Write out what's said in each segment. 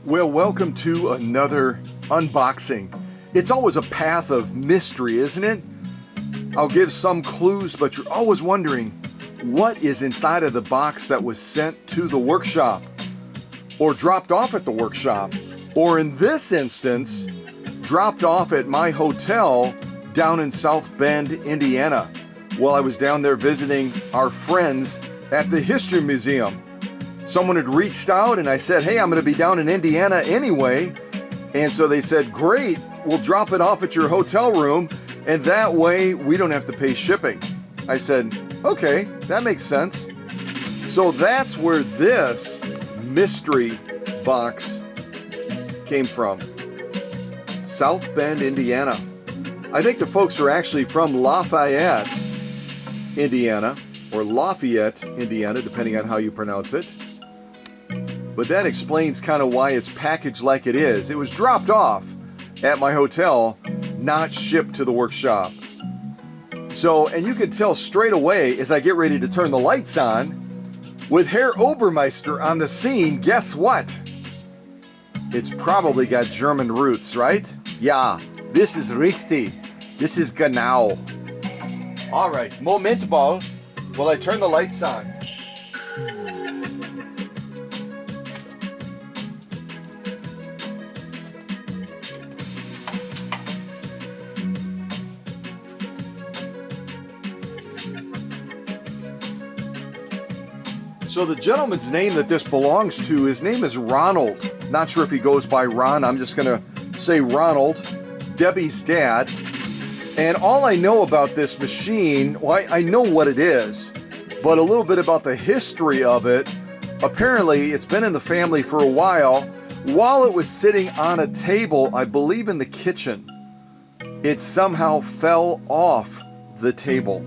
Well, welcome to another unboxing. It's always a path of mystery, isn't it? I'll give some clues, but you're always wondering what is inside of the box that was sent to the workshop or dropped off at the workshop, or in this instance, dropped off at my hotel down in South Bend, Indiana, while I was down there visiting our friends at the History Museum. Someone had reached out and I said, hey, I'm going to be down in Indiana anyway. And so they said, great, we'll drop it off at your hotel room and that way we don't have to pay shipping. I said, okay, that makes sense. So that's where this mystery box came from. South Bend, Indiana. I think the folks are actually from Lafayette, Indiana, or Lafayette, Indiana, depending on how you pronounce it. But that explains kind of why it's packaged like it is. It was dropped off at my hotel, not shipped to the workshop. So, and you can tell straight away as I get ready to turn the lights on, with Herr Obermeister on the scene, guess what? It's probably got German roots, right? Ja, this is richtig. This is genau. All right, Moment mal, while I turn the lights on. So the gentleman's name that this belongs to, his name is Ronald. Not sure if he goes by Ron. I'm just going to say Ronald, Debbie's dad. And all I know about this machine, well, I know what it is, but a little bit about the history of it. Apparently, it's been in the family for a while. While it was sitting on a table, I believe in the kitchen, it somehow fell off the table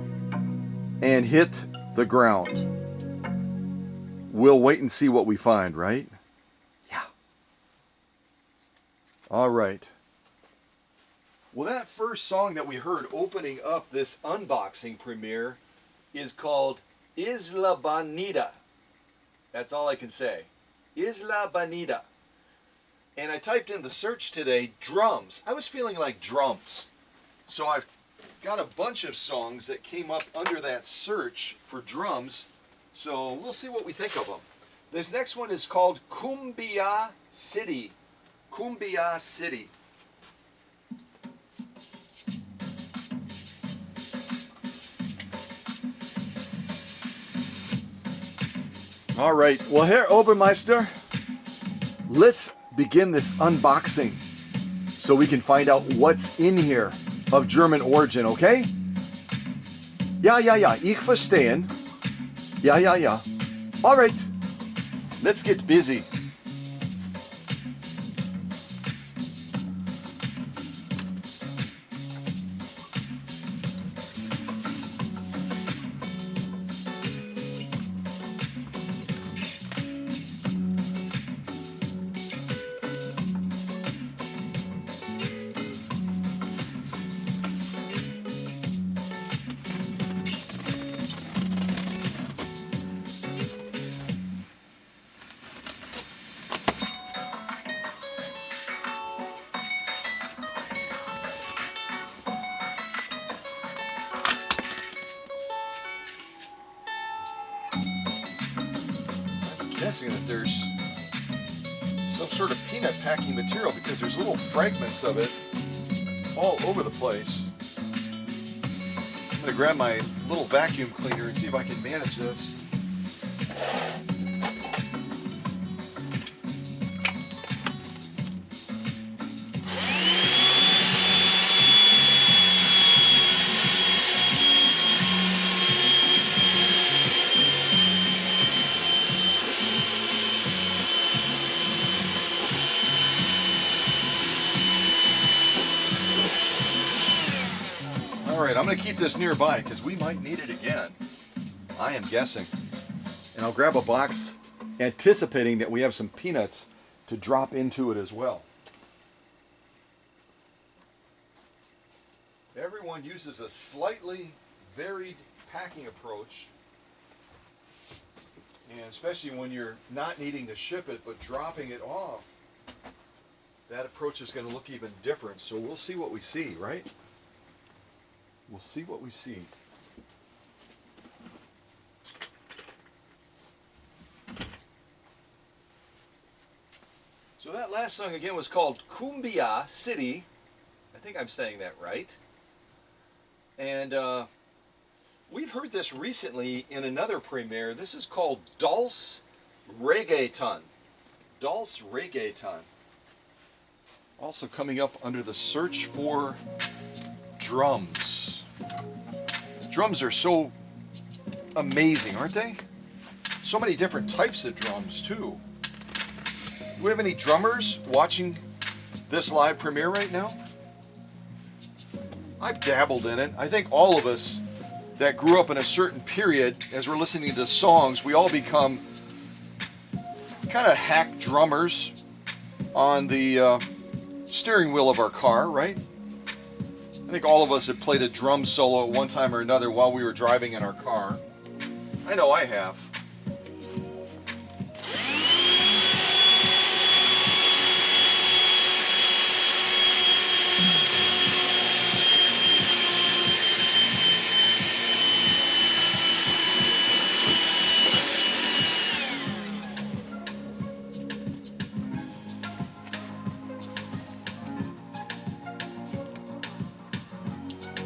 and hit the ground. We'll wait and see what we find, right? Yeah. All right. Well, that first song that we heard opening up this unboxing premiere is called Isla Bonita. That's all I can say. Isla Bonita. And I typed in the search today, drums. I was feeling like drums. So I've got a bunch of songs that came up under that search for drums. So we'll see what we think of them. This next one is called Cumbia City. Cumbia City. All right, well, Herr Obermeister, let's begin this unboxing so we can find out what's in here of German origin, okay? Ja, ich verstehen. Ja. All right, let's get busy. Guessing that there's some sort of peanut packing material because there's little fragments of it all over the place. I'm going to grab my little vacuum cleaner and see if I can manage this. Alright, I'm going to keep this nearby because we might need it again. I am guessing. And I'll grab a box anticipating that we have some peanuts to drop into it as well. Everyone uses a slightly varied packing approach, and especially when you're not needing to ship it but dropping it off that approach is going to look even different. So we'll see what we see, right? We'll see what we see. So that last song again was called Cumbia City. I think I'm saying that right. And we've heard this recently in another premiere. This is called Dulce Reggaeton. Dulce Reggaeton. Also coming up under the search for drums. Drums are so amazing, aren't they? So many different types of drums too. Do we have any drummers watching this live premiere right now? I've dabbled in it. I think all of us that grew up in a certain period, as we're listening to songs, we all become kind of hack drummers on the steering wheel of our car, right? I think all of us have played a drum solo at one time or another while we were driving in our car. I know I have.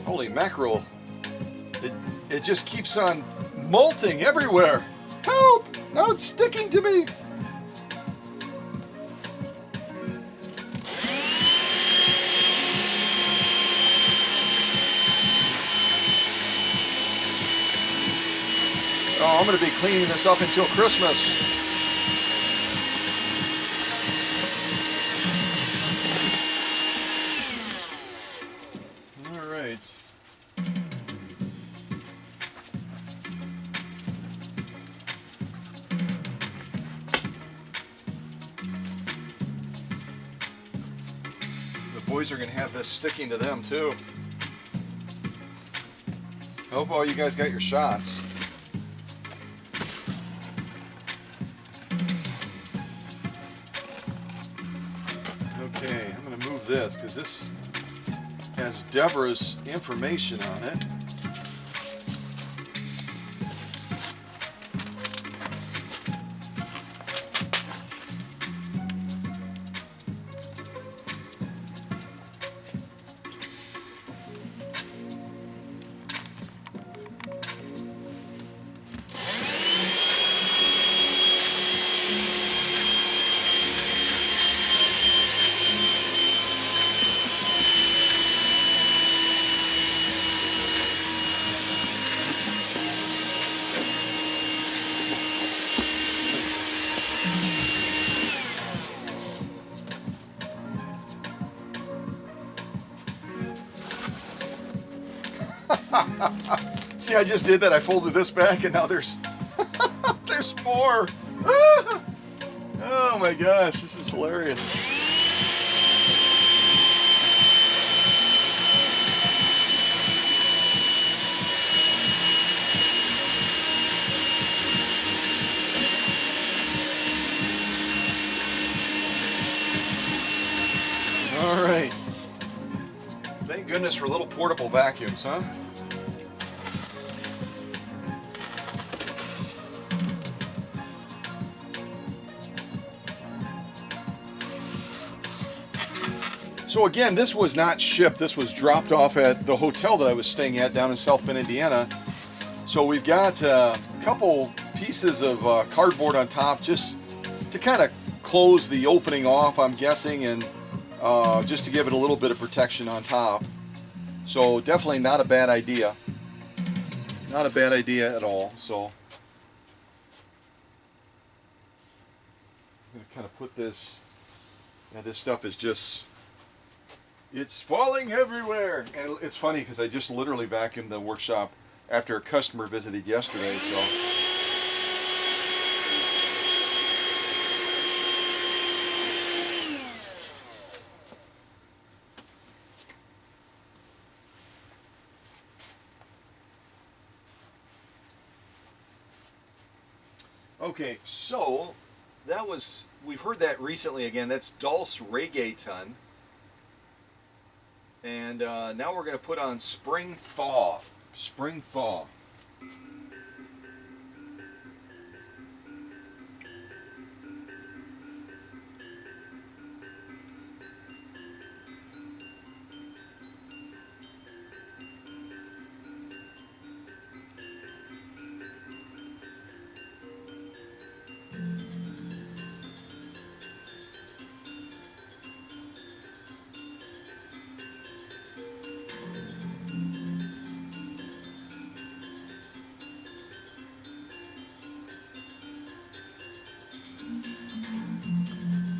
Holy mackerel, it just keeps on molting everywhere. Help! Now it's sticking to me. Oh, I'm going to be cleaning this up until Christmas. Boys are going to have this sticking to them too. I hope all you guys got your shots. Okay, I'm going to move this because this has Deborah's information on it. See, I just did that. I folded this back, and now there's there's more. Oh my gosh, this is hilarious. All right. Thank goodness for little portable vacuums, huh? So again, this was not shipped. This was dropped off at the hotel that I was staying at down in South Bend, Indiana. So we've got a couple pieces of cardboard on top just to kind of close the opening off, I'm guessing, and just to give it a little bit of protection on top. So definitely not a bad idea. Not a bad idea at all. So I'm going to kind of put this, and this stuff is just, it's falling everywhere. And it's funny because I just literally vacuumed the workshop after a customer visited yesterday. So okay, so we've heard that recently again. That's Dulce Reggaeton. And now we're going to put on Spring Thaw. Spring Thaw.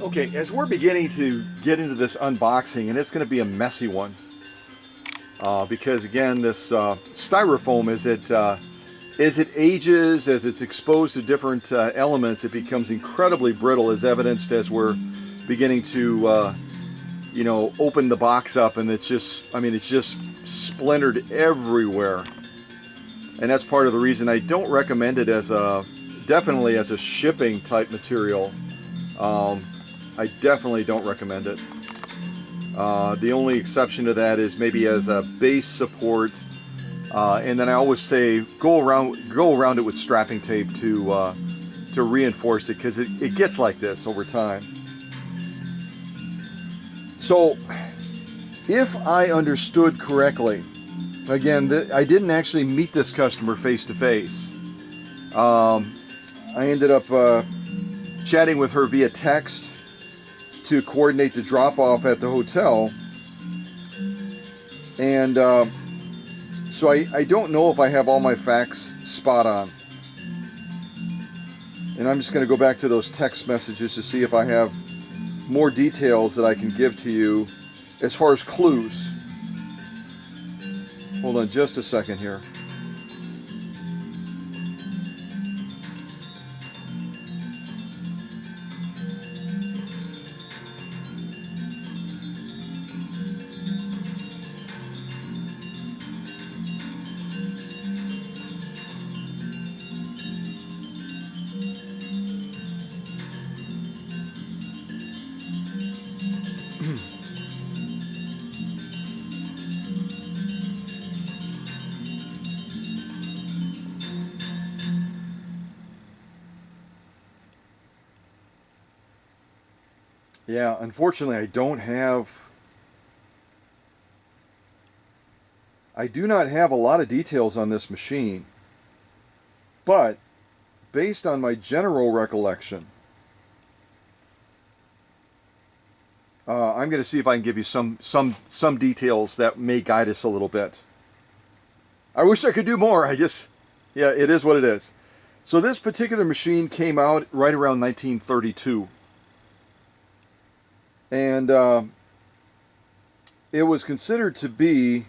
Okay, as we're beginning to get into this unboxing, and it's going to be a messy one, because again, this styrofoam, as it ages, as it's exposed to different elements, it becomes incredibly brittle, as evidenced as we're beginning to, you know, open the box up, and it's just, I mean, it's just splintered everywhere, and that's part of the reason I don't recommend it as definitely as a shipping type material. I definitely don't recommend it. The only exception to that is maybe as a base support, and then I always say go around it with strapping tape to reinforce it, because it gets like this over time. So, if I understood correctly, again, I didn't actually meet this customer face to face. I ended up chatting with her via text to coordinate the drop-off at the hotel, and so I don't know if I have all my facts spot on, and I'm just going to go back to those text messages to see if I have more details that I can give to you as far as clues. Hold on just a second here. Yeah, unfortunately, I do not have a lot of details on this machine, but based on my general recollection, I'm going to see if I can give you some details that may guide us a little bit. I wish I could do more. Yeah, it is what it is. So this particular machine came out right around 1932. And it was considered to be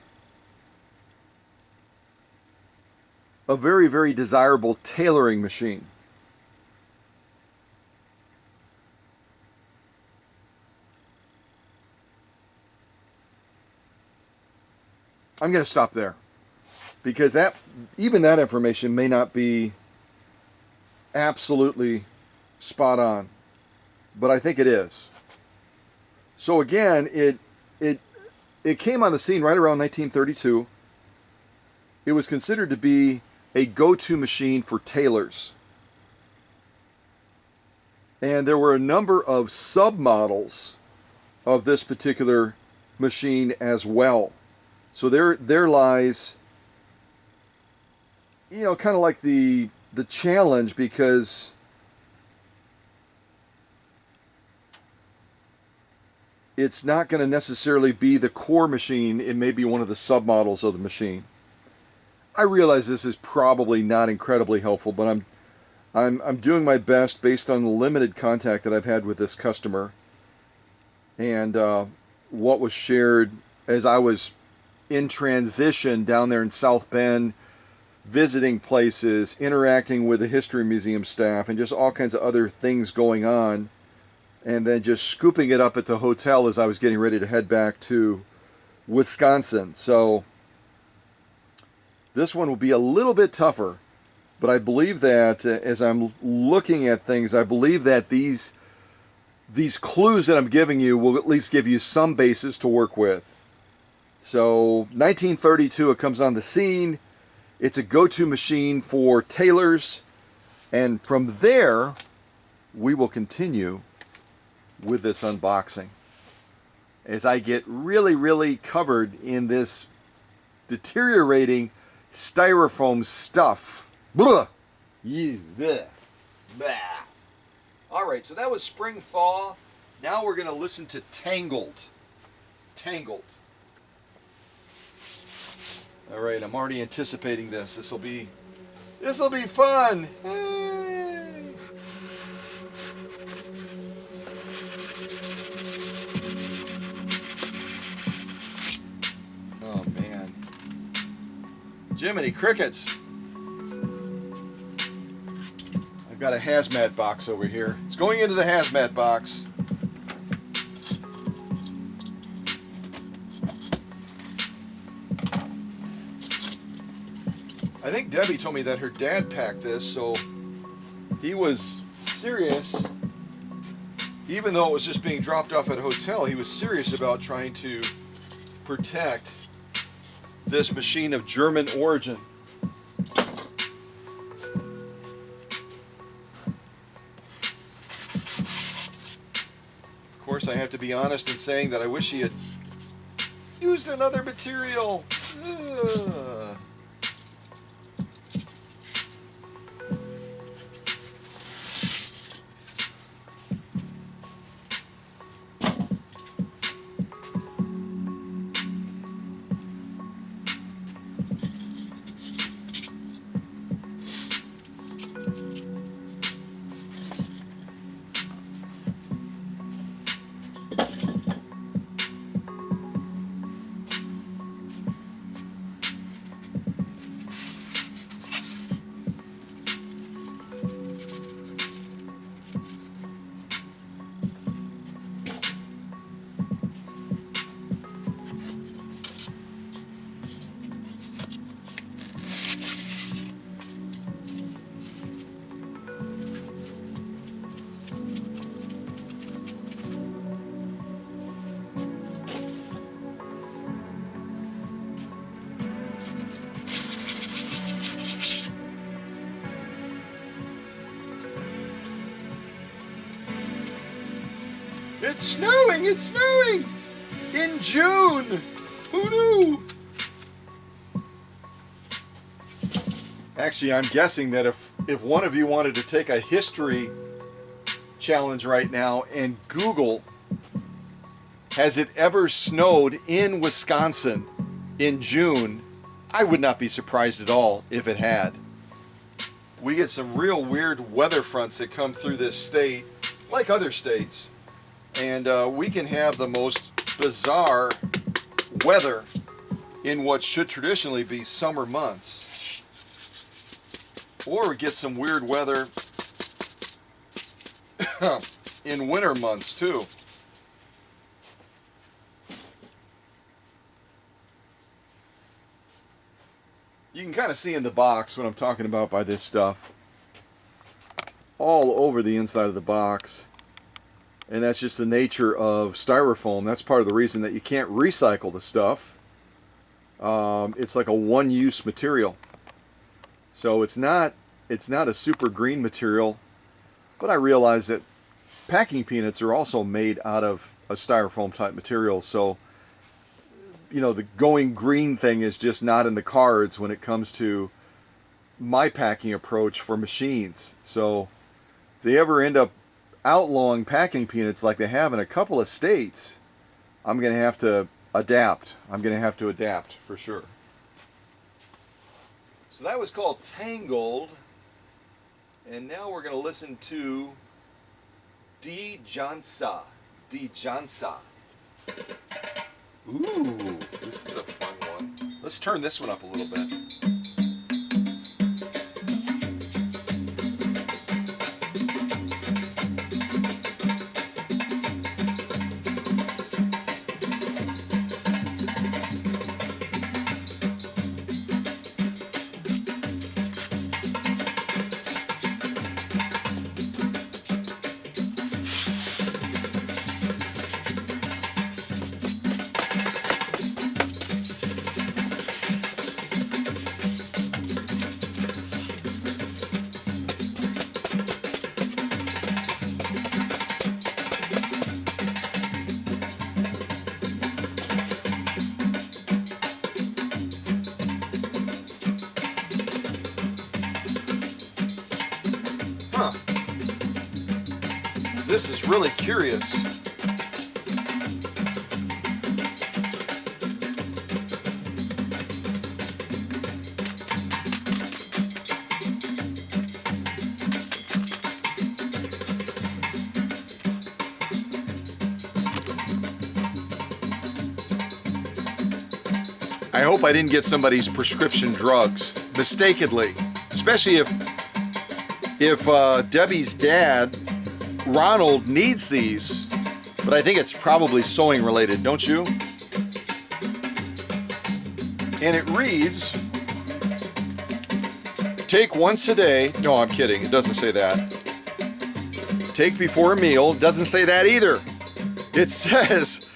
a very, very desirable tailoring machine. I'm going to stop there, because even that information may not be absolutely spot on, but I think it is. So again, it came on the scene right around 1932. It was considered to be a go-to machine for tailors. And there were a number of submodels of this particular machine as well. So there lies, you know, kind of like the challenge, because it's not going to necessarily be the core machine. It may be one of the submodels of the machine. I realize this is probably not incredibly helpful, but I'm doing my best based on the limited contact that I've had with this customer, and what was shared as I was in transition down there in South Bend, visiting places, interacting with the History Museum staff, and just all kinds of other things going on. And then just scooping it up at the hotel as I was getting ready to head back to Wisconsin. So this one will be a little bit tougher But I believe that as I'm looking at things, I believe that these clues that I'm giving you will at least give you some basis to work with. So 1932, it comes on the scene. It's a go-to machine for tailors. And from there, we will continue with this unboxing as I get really, really covered in this deteriorating styrofoam stuff. Blah. Blah. Blah. All right, so that was Spring Thaw. Now we're going to listen to Tangled. Tangled. All right, I'm already anticipating this. This'll be fun. Hey. Oh man. Jiminy Crickets. I've got a hazmat box over here. It's going into the hazmat box. I think Debbie told me that her dad packed this, so he was serious. Even though it was just being dropped off at a hotel, he was serious about trying to protect this machine of German origin. Of course, I have to be honest in saying that I wish he had used another material. Ugh. It's snowing! It's snowing! In June! Who knew? Actually, I'm guessing that if one of you wanted to take a history challenge right now and Google, has it ever snowed in Wisconsin in June, I would not be surprised at all if it had. We get some real weird weather fronts that come through this state, like other states. And we can have the most bizarre weather in what should traditionally be summer months. Or we get some weird weather in winter months too. You can kind of see in the box what I'm talking about by this stuff. All over the inside of the box. And that's just the nature of styrofoam. That's part of the reason that you can't recycle the stuff. It's like a one-use material. So it's not a super green material, but I realize that packing peanuts are also made out of a styrofoam type material. So, you know, the going green thing is just not in the cards when it comes to my packing approach for machines. So if they ever end up outlawing packing peanuts like they have in a couple of states, I'm going to have to adapt. I'm going to have to adapt for sure. So that was called Tangled. And now we're going to listen to D. Jansa. D. Jansa. Ooh, this is a fun one. Let's turn this one up a little bit. Huh. This is really curious. I hope I didn't get somebody's prescription drugs mistakenly, especially if Debbie's dad, Ronald, needs these. But I think it's probably sewing related, don't you? And it reads, take once a day. No, I'm kidding. It doesn't say that. Take before a meal. It doesn't say that either. It says,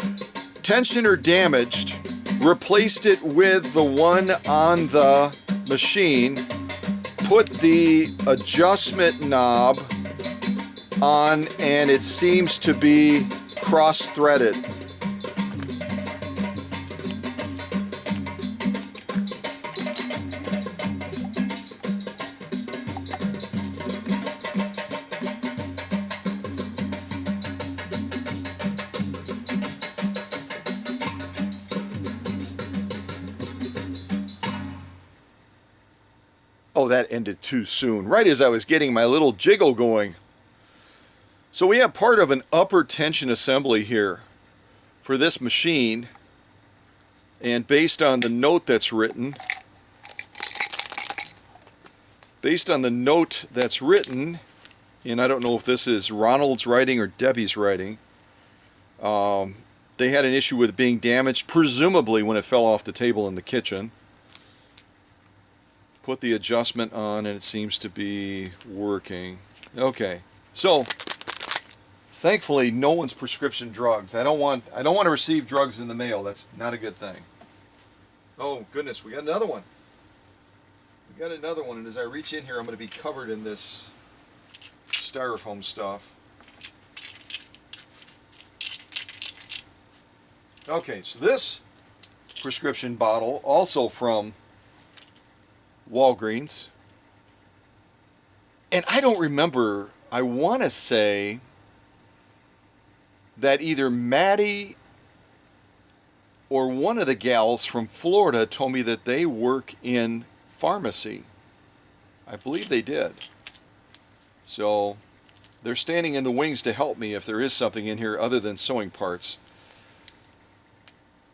tension or damaged, replaced it with the one on the machine, put the adjustment knob on, and it seems to be cross-threaded. Oh, that ended too soon, right as I was getting my little jiggle going. So we have part of an upper tension assembly here for this machine, and based on the note that's written, and I don't know if this is Ronald's writing or Debbie's writing, they had an issue with it being damaged, presumably when it fell off the table in the kitchen. Put the adjustment on and it seems to be working. Okay, so thankfully no one's prescription drugs. I don't want to receive drugs in the mail. That's not a good thing. Oh goodness, we got another one. And as I reach in here, I'm going to be covered in this styrofoam stuff. Okay, so this prescription bottle, also from Walgreens, and I don't remember, I want to say that either Maddie or one of the gals from Florida told me that they work in pharmacy. I believe they did. So they're standing in the wings to help me if there is something in here other than sewing parts.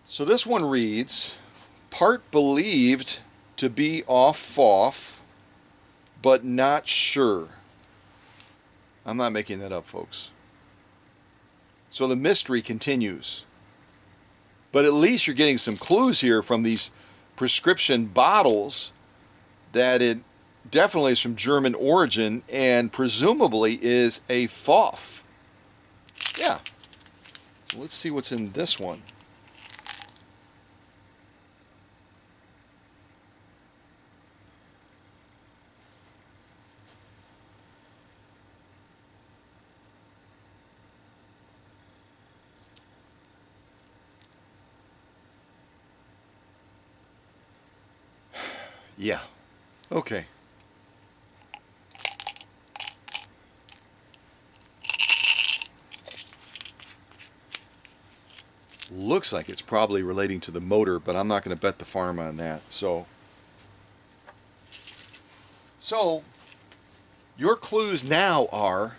So this one reads, part believed to be off, but not sure. I'm not making that up, folks. So the mystery continues. But at least you're getting some clues here from these prescription bottles that it definitely is from German origin and presumably is a FOF. Yeah. So let's see what's in this one. Yeah. Okay. Looks like it's probably relating to the motor, but I'm not going to bet the farm on that. So your clues now are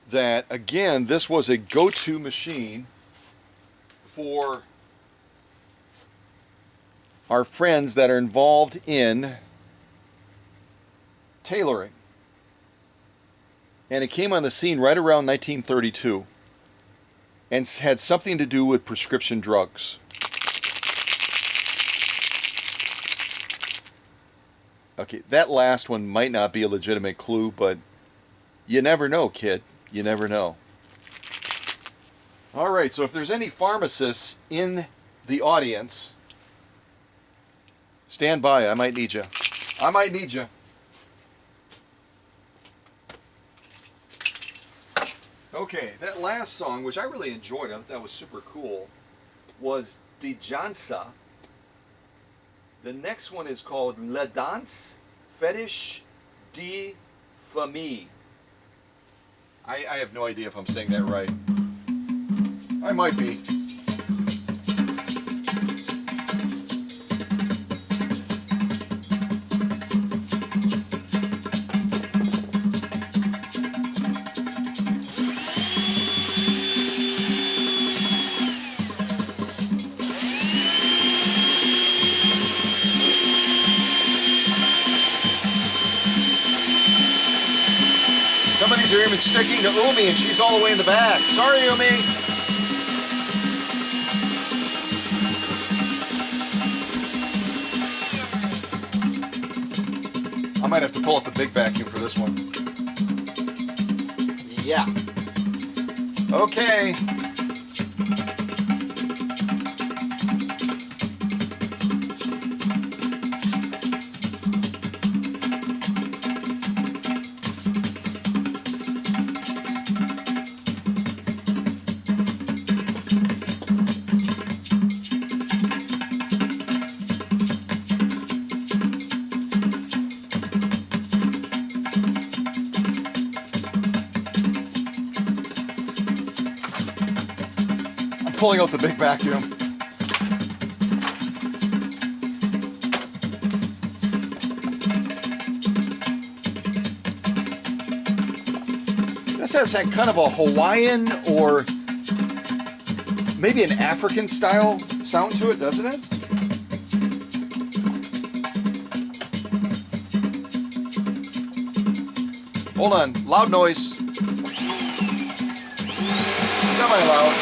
that, again, this was a go-to machine for our friends that are involved in tailoring. And it came on the scene right around 1932 and had something to do with prescription drugs. Okay, that last one might not be a legitimate clue, but you never know, kid. You never know. All right, so if there's any pharmacists in the audience, stand by. I might need you. I might need you. Okay, that last song, which I really enjoyed, I thought that was super cool, was Die The next one is called La Danse Fetish de famille. I have no idea if I'm saying that right. I might be. Some of these are even sticking to Umi, and she's all the way in the back. Sorry, Umi. I might have to pull up the big vacuum for this one. Yeah. Okay. Pulling out the big vacuum. This has that kind of a Hawaiian or maybe an African style sound to it, doesn't it? Hold on, loud noise. Semi-loud.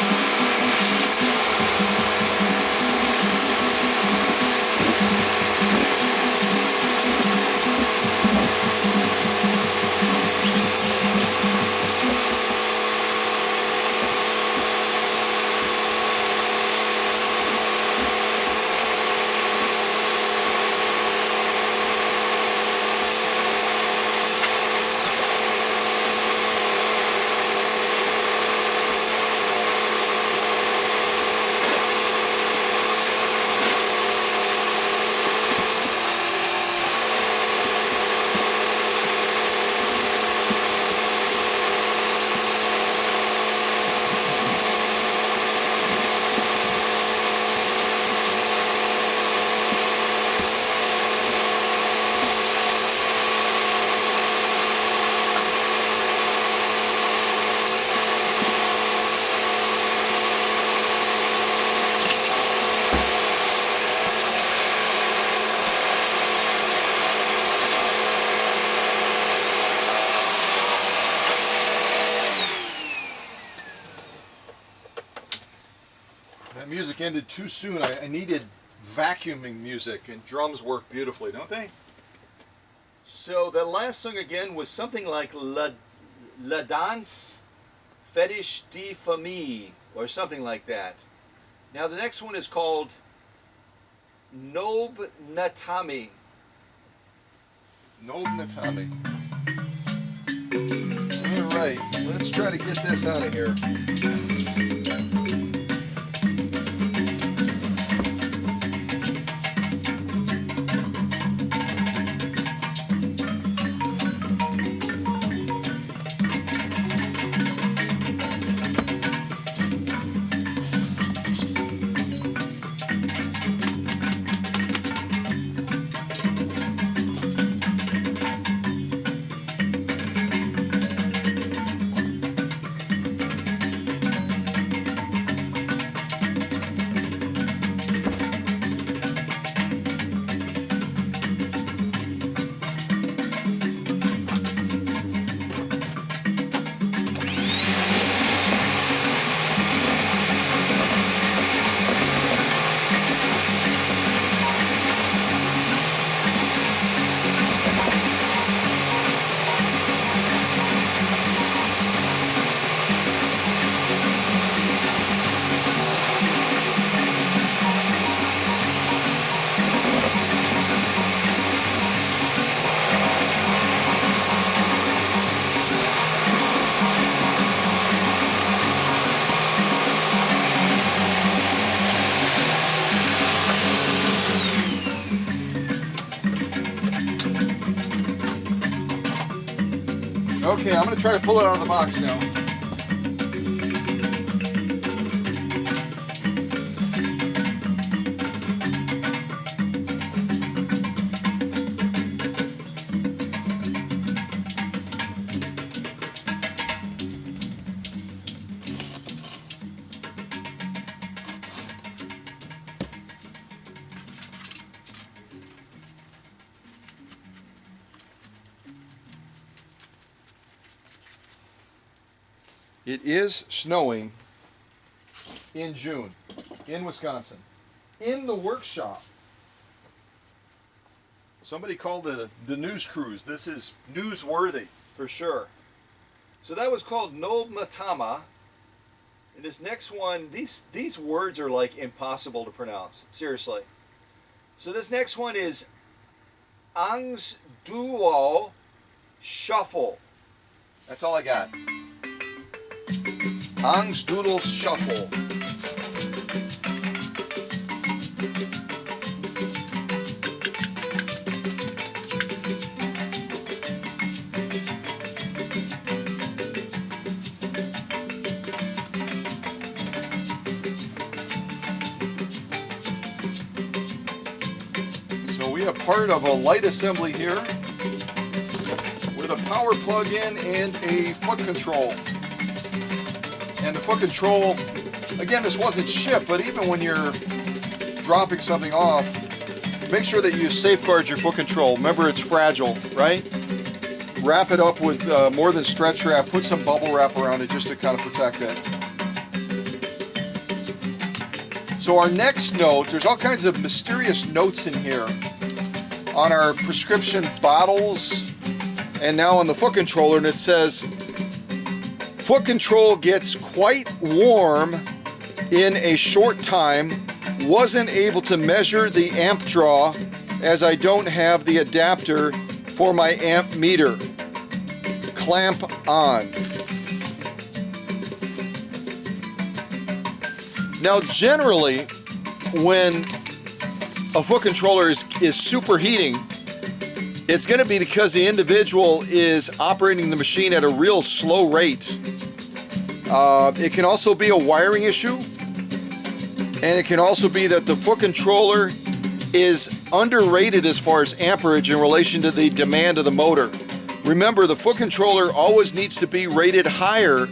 That music ended too soon. I needed vacuuming music, and drums work beautifully, don't they? So the last song again was something like La Danse Fetish de Famille, or something like that. Now the next one is called Nob Natami. Nob Natami. All right, let's try to get this out of here. Okay, I'm going to try to pull it out of the box now. It is snowing in June in Wisconsin, in the workshop. Somebody called the news cruise. This is newsworthy for sure. So that was called No Matama. And this next one, these words are like impossible to pronounce, seriously. So this next one is Angst Duo Shuffle. That's all I got. Angst Doodle Shuffle. So we have part of a light assembly here with a power plug-in and a foot control. And the foot control, again, this wasn't shipped, but even when you're dropping something off, make sure that you safeguard your foot control. Remember, it's fragile, right? Wrap it up with more than stretch wrap. Put some bubble wrap around it just to kind of protect it. So our next note, there's all kinds of mysterious notes in here on our prescription bottles and now on the foot controller, and it says, foot control gets quite warm in a short time. Wasn't able to measure the amp draw as I don't have the adapter for my amp meter. Clamp on. Now generally, when a foot controller is superheating, it's going to be because the individual is operating the machine at a real slow rate. It can also be a wiring issue, and it can also be that the foot controller is underrated as far as amperage in relation to the demand of the motor. Remember, the foot controller always needs to be rated higher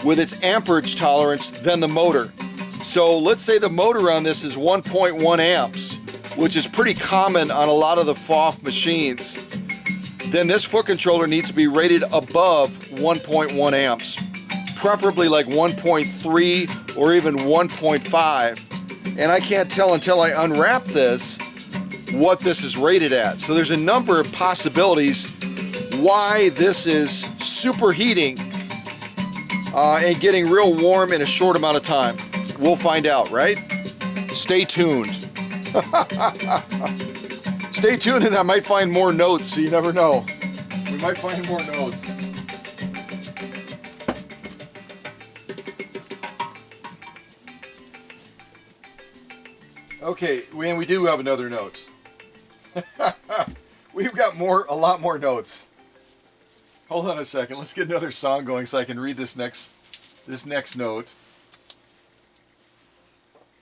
with its amperage tolerance than the motor. So let's say the motor on this is 1.1 amps, which is pretty common on a lot of the FOF machines. Then this foot controller needs to be rated above 1.1 amps, preferably like 1.3 or even 1.5. And I can't tell until I unwrap this what this is rated at. So there's a number of possibilities why this is superheating and getting real warm in a short amount of time. We'll find out, right? Stay tuned. Stay tuned, and I might find more notes, so you never know. We might find more notes. Okay, and we do have another note. We've got a lot more notes. Hold on a second. Let's get another song going so I can read this next note.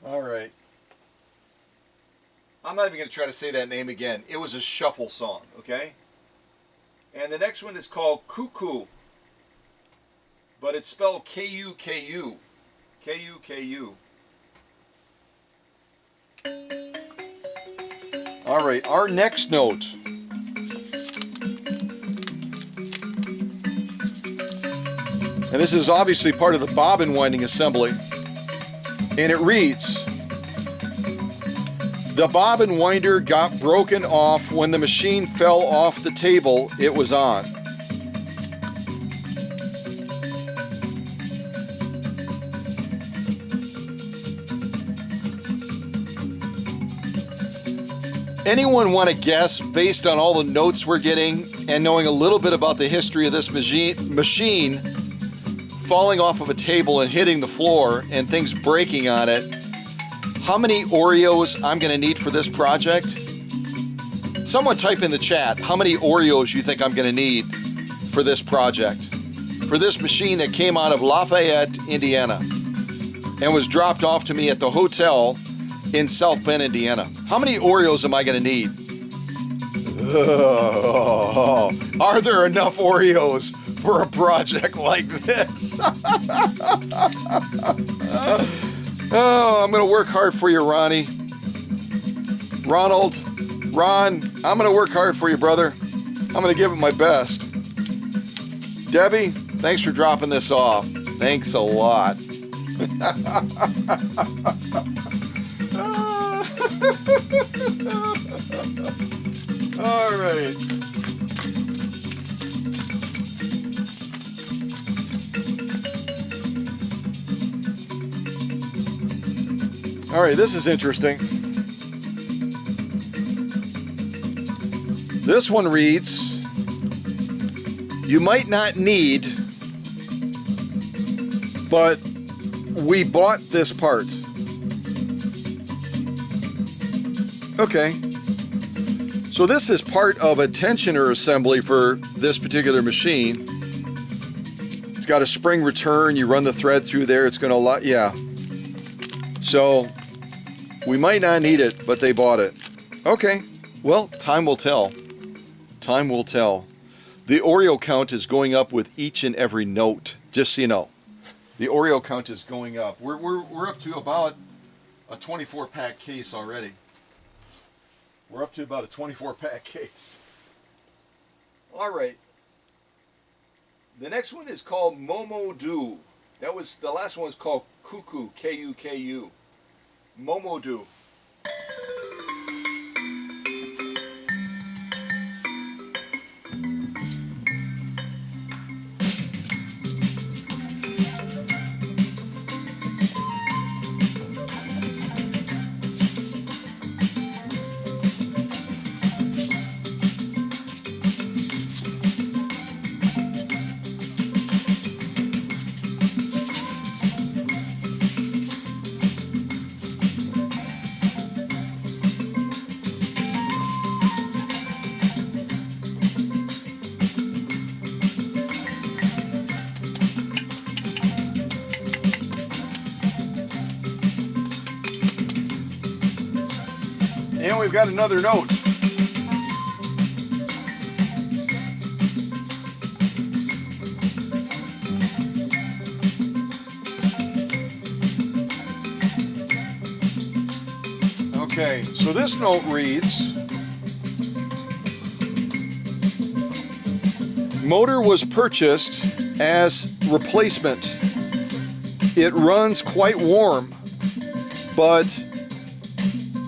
All right. I'm not even going to try to say that name again. It was a shuffle song, okay? And the next one is called Cuckoo, but it's spelled K-U-K-U. K-U-K-U. All right, our next note. And this is obviously part of the bobbin winding assembly. And it reads, the bobbin winder got broken off when the machine fell off the table it was on. Anyone want to guess, based on all the notes we're getting and knowing a little bit about the history of this machine falling off of a table and hitting the floor and things breaking on it, how many Oreos I'm going to need for this project? Someone type in the chat how many Oreos you think I'm going to need for this project, for this machine that came out of Lafayette, Indiana, and was dropped off to me at the hotel in South Bend, Indiana. How many Oreos am I going to need? Are there enough Oreos for a project like this? Oh, I'm going to work hard for you, Ronnie. Ronald, Ron, I'm going to work hard for you, brother. I'm going to give it my best. Debbie, thanks for dropping this off. Thanks a lot. All right. All right, this is interesting. This one reads, you might not need, but we bought this part. Okay. So this is part of a tensioner assembly for this particular machine. It's got a spring return. You run the thread through there. It's going to, yeah. So we might not need it, but they bought it. Okay. Well, time will tell. Time will tell. The Oreo count is going up with each and every note, just so you know. The Oreo count is going up. We're up to about a 24-pack case already. We're up to about a 24-pack case. All right. The next one is called Momo Do. That was the last one was called Cuckoo, K-U-K-U. Momo Do. And we've got another note. Okay, so this note reads, motor was purchased as replacement. It runs quite warm, but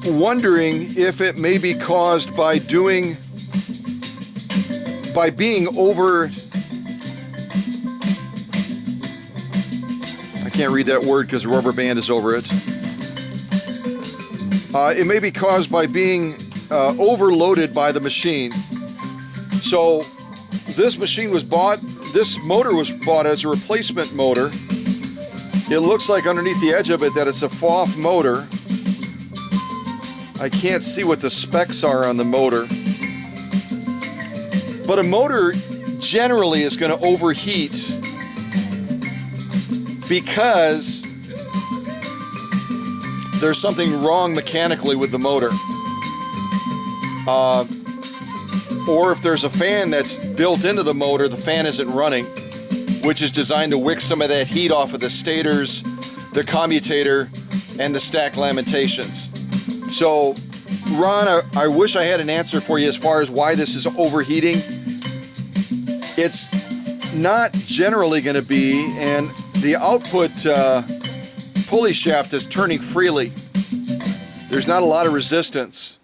wondering if it may be caused by being over, I can't read that word because the rubber band is over it. It may be caused by being overloaded by the machine. So this machine was bought, this motor was bought as a replacement motor. It looks like underneath the edge of it that it's a FOF motor. I can't see what the specs are on the motor. But a motor generally is going to overheat because there's something wrong mechanically with the motor. Or if there's a fan that's built into the motor, the fan isn't running, which is designed to wick some of that heat off of the stators, the commutator, and the stack lamentations. So, Ron, I wish I had an answer for you as far as why this is overheating. It's not generally going to be, and the output pulley shaft is turning freely. There's not a lot of resistance.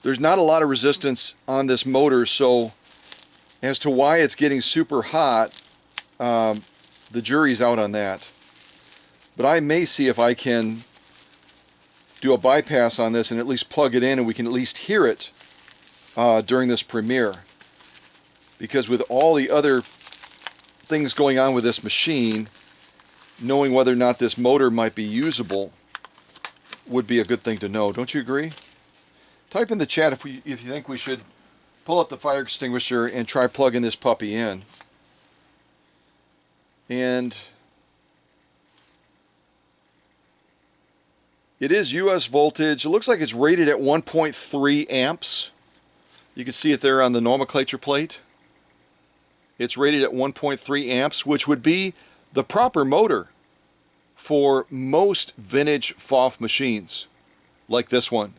There's not a lot of resistance on this motor, so as to why it's getting super hot, the jury's out on that. But I may see if I can do a bypass on this and at least plug it in and we can at least hear it during this premiere. Because with all the other things going on with this machine, knowing whether or not this motor might be usable would be a good thing to know. Don't you agree? Type in the chat if you think we should pull out the fire extinguisher and try plugging this puppy in. And it is US voltage. It looks like it's rated at 1.3 amps. You can see it there on the nomenclature plate. It's rated at 1.3 amps, which would be the proper motor for most vintage FOF machines, like this one.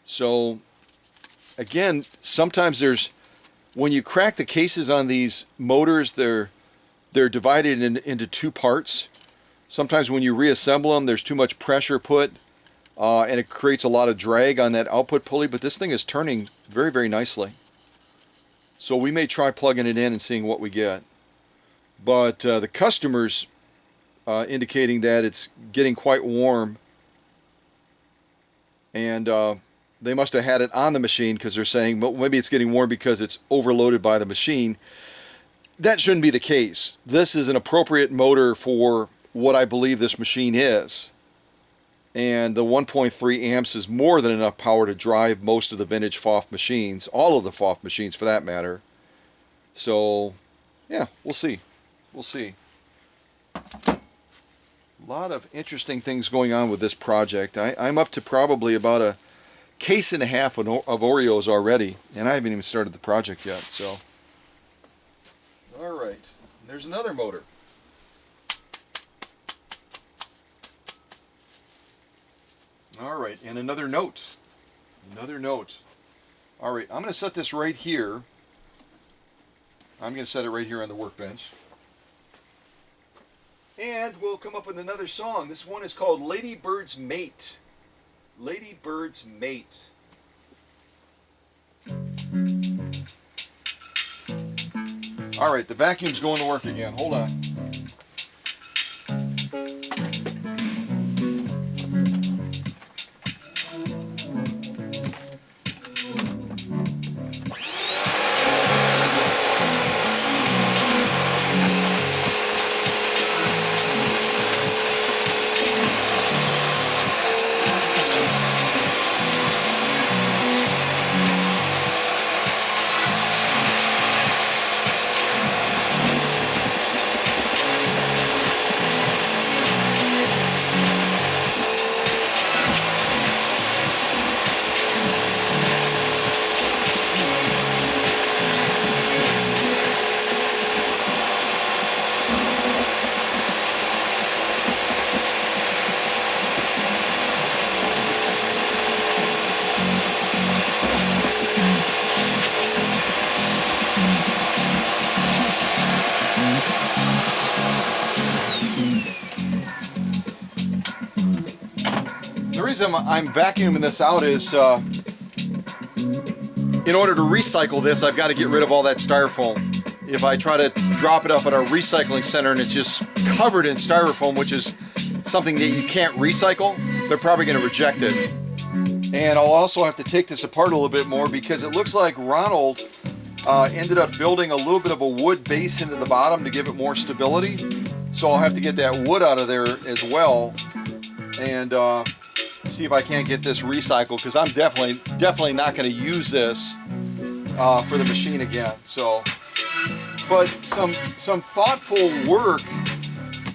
So, again, sometimes when you crack the cases on these motors, they're divided into two parts. Sometimes when you reassemble them, there's too much pressure put, and it creates a lot of drag on that output pulley, but this thing is turning very, very nicely. So we may try plugging it in and seeing what we get. But the customer's indicating that it's getting quite warm, and they must have had it on the machine, because they're saying, well, maybe it's getting warm because it's overloaded by the machine. That shouldn't be the case. This is an appropriate motor for what I believe this machine is. And the 1.3 amps is more than enough power to drive most of the vintage FOF machines, all of the FOF machines for that matter. So, yeah, we'll see. We'll see. A lot of interesting things going on with this project. I'm up to probably about a case and a half of Oreos already, and I haven't even started the project yet. So, all right, there's another motor. All right, and another note. Another note. All right, I'm going to set this right here. I'm going to set it right here on the workbench. And we'll come up with another song. This one is called Lady Bird's Mate. Lady Bird's Mate. All right, the vacuum's going to work again. Hold on. The reason I'm vacuuming this out is in order to recycle this, I've got to get rid of all that styrofoam. If I try to drop it off at our recycling center and it's just covered in styrofoam, which is something that you can't recycle, they're probably going to reject it. And I'll also have to take this apart a little bit more, because it looks like Ronald ended up building a little bit of a wood base into the bottom to give it more stability. So I'll have to get that wood out of there as well, and see if I can't get this recycled, because I'm definitely not going to use this for the machine again. So, but some thoughtful work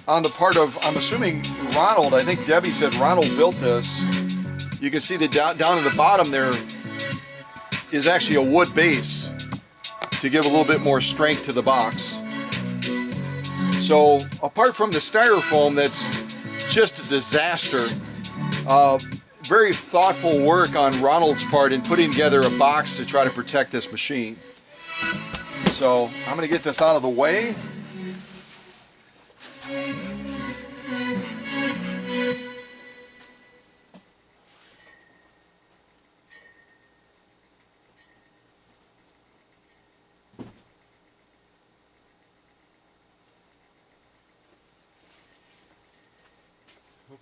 on the part of, I'm assuming, Ronald. I think Debbie said Ronald built this. You can see that down at the bottom there is actually a wood base to give a little bit more strength to the box. So apart from the styrofoam that's just a disaster, very thoughtful work on Ronald's part in putting together a box to try to protect this machine. So I'm going to get this out of the way.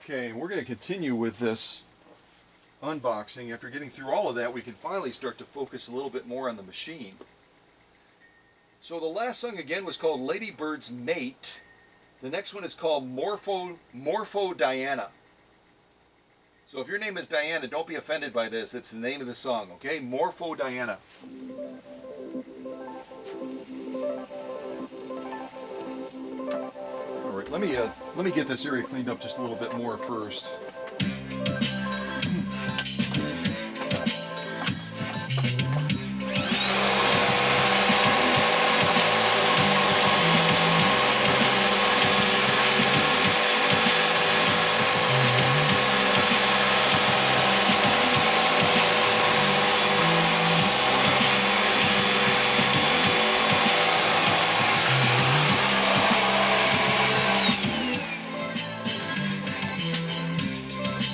Okay, we're going to continue with this unboxing. After getting through all of that, we can finally start to focus a little bit more on the machine. So the last song again was called Lady Bird's Mate. The next one is called Morpho Diana. So if your name is Diana, don't be offended by this. It's the name of the song, okay? Morpho Diana. All right, let me get this area cleaned up just a little bit more first.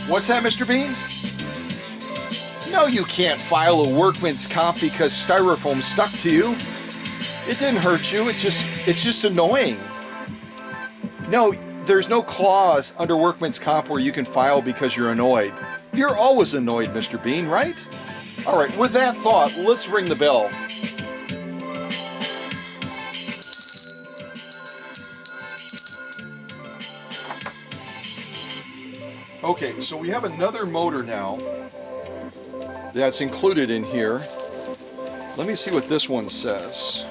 What's that, Mr. Bean? No, you can't file a workman's comp because styrofoam stuck to you. It didn't hurt you, it's just annoying. No, there's no clause under workman's comp where you can file because you're annoyed. You're always annoyed, Mr. Bean, right? All right, with that thought, let's ring the bell. Okay, so we have another motor now that's included in here. Let me see what this one says.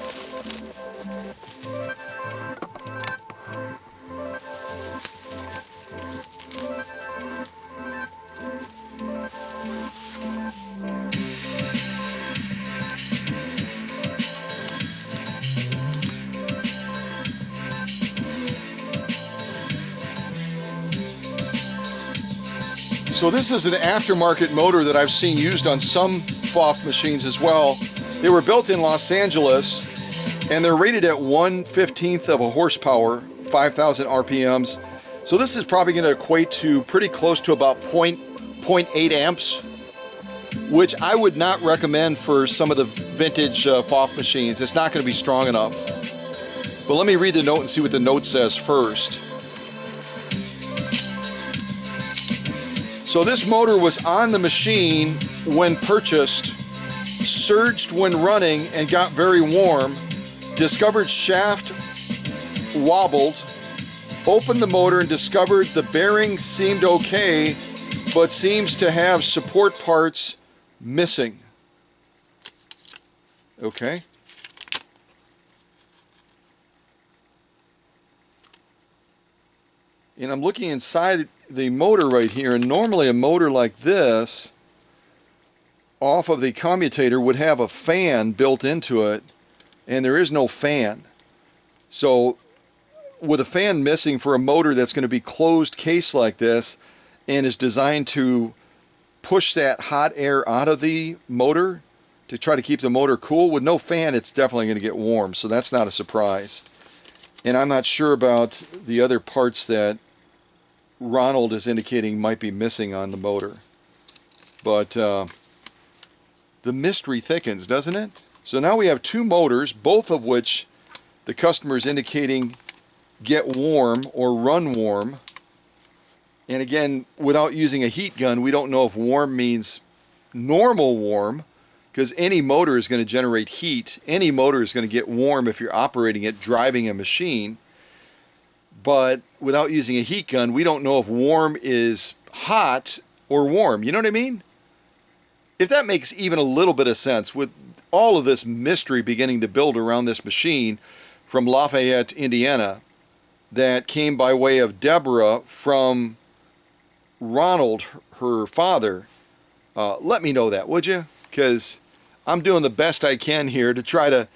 So this is an aftermarket motor that I've seen used on some FOF machines as well. They were built in Los Angeles and they're rated at 1/15 of a horsepower, 5,000 RPMs. So this is probably going to equate to pretty close to about 0.8 amps, which I would not recommend for some of the vintage FOF machines. It's not going to be strong enough. But let me read the note and see what the note says first. So this motor was on the machine when purchased, surged when running and got very warm, discovered shaft wobbled, opened the motor and discovered the bearing seemed okay, but seems to have support parts missing. Okay. And I'm looking inside the motor right here, and normally a motor like this off of the commutator would have a fan built into it, and there is no fan. So with a fan missing for a motor that's going to be closed case like this and is designed to push that hot air out of the motor to try to keep the motor cool, with no fan it's definitely going to get warm, so that's not a surprise. And I'm not sure about the other parts that Ronald is indicating might be missing on the motor. But the mystery thickens, doesn't it? So now we have two motors, both of which the customer is indicating get warm or run warm. And again, without using a heat gun, we don't know if warm means normal warm, because any motor is going to generate heat. Any motor is going to get warm if you're operating it, driving a machine. But without using a heat gun, we don't know if warm is hot or warm. You know what I mean? If that makes even a little bit of sense, with all of this mystery beginning to build around this machine from Lafayette, Indiana, that came by way of Deborah from Ronald, her father, let me know that, would you? Because I'm doing the best I can here to try to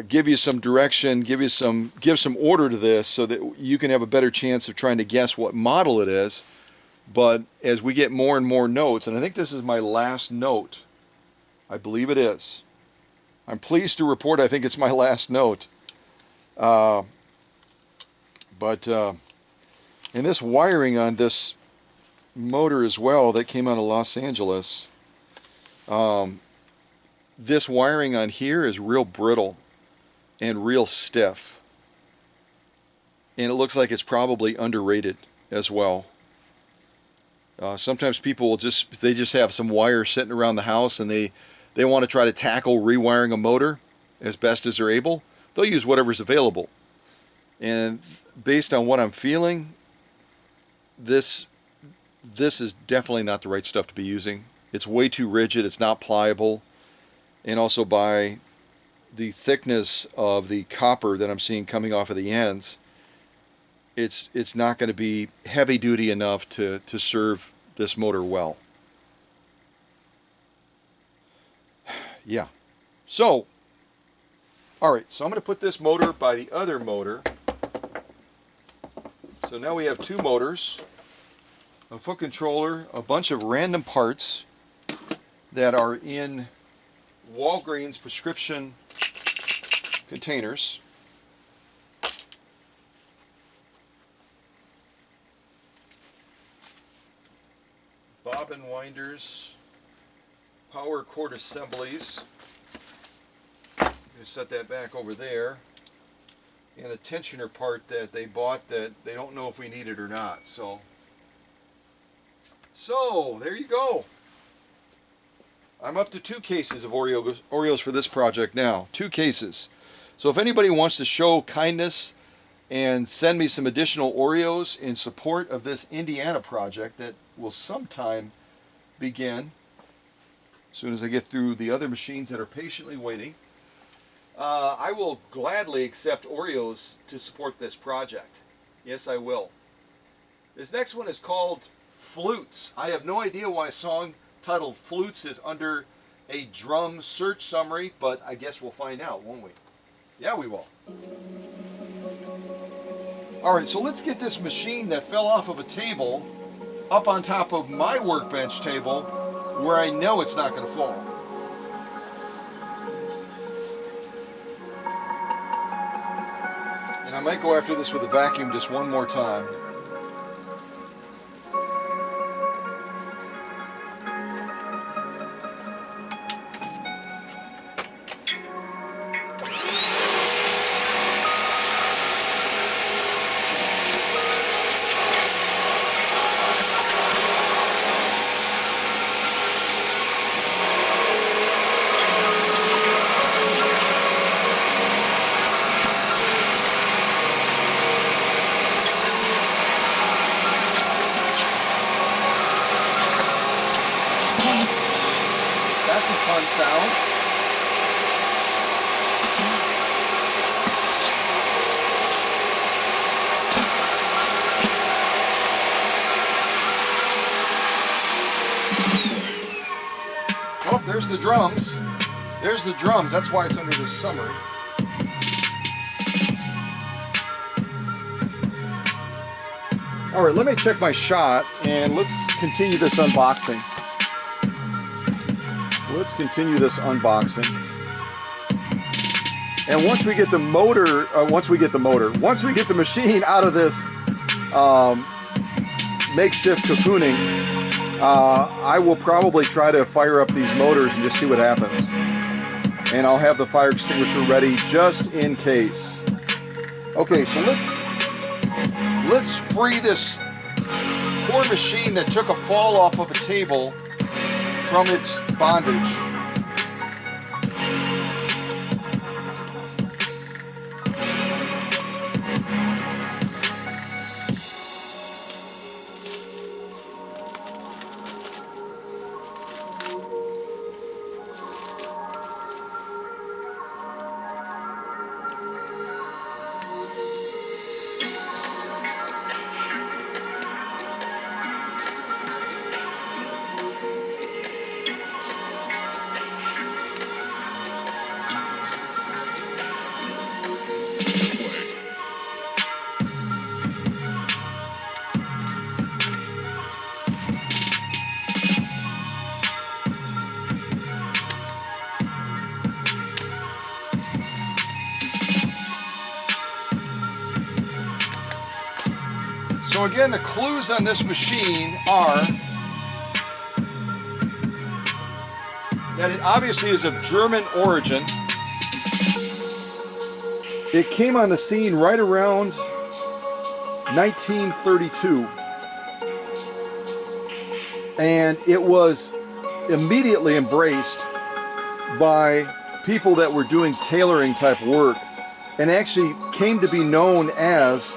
give you some direction, give some order to this so that you can have a better chance of trying to guess what model it is. But as we get more and more notes, and I think this is my last note, I believe it is. I'm pleased to report I think it's my last note. And this wiring on this motor as well that came out of Los Angeles, this wiring on here is real brittle and real stiff, and it looks like it's probably underrated as well. Sometimes people will just have some wire sitting around the house and they want to try to tackle rewiring a motor as best as they're able. They'll use whatever's available, and based on what I'm feeling, this this is definitely not the right stuff to be using. It's way too rigid, it's not pliable, and also by the thickness of the copper that I'm seeing coming off of the ends, it's not going to be heavy duty enough to serve this motor well. Yeah. So, alright, so I'm going to put this motor by the other motor. So now we have two motors, a foot controller, a bunch of random parts that are in Walgreens prescription containers. Bobbin winders, power cord assemblies. I'm going to set that back over there. And a tensioner part that they bought that they don't know if we need it or not. So there you go. I'm up to 2 cases of Oreos for this project now. 2 cases. So if anybody wants to show kindness and send me some additional Oreos in support of this Indiana project that will sometime begin as soon as I get through the other machines that are patiently waiting, I will gladly accept Oreos to support this project. Yes, I will. This next one is called Flutes. I have no idea why a song titled Flutes is under a drum search summary, but I guess we'll find out, won't we? Yeah, we will. Alright, so let's get this machine that fell off of a table up on top of my workbench table where I know it's not going to fall. And I might go after this with a vacuum just one more time. Sound. Oh, there's the drums. There's the drums. That's why it's under this summary. All right, let me check my shot and let's continue this unboxing. Let's continue this unboxing. And once we get the once we get the machine out of this makeshift cocooning, I will probably try to fire up these motors and just see what happens. And I'll have the fire extinguisher ready just in case. Okay, so let's free this poor machine that took a fall off of a table from its bondage. So again, the clues on this machine are that it obviously is of German origin. It came on the scene right around 1932, and it was immediately embraced by people that were doing tailoring type work, and actually came to be known as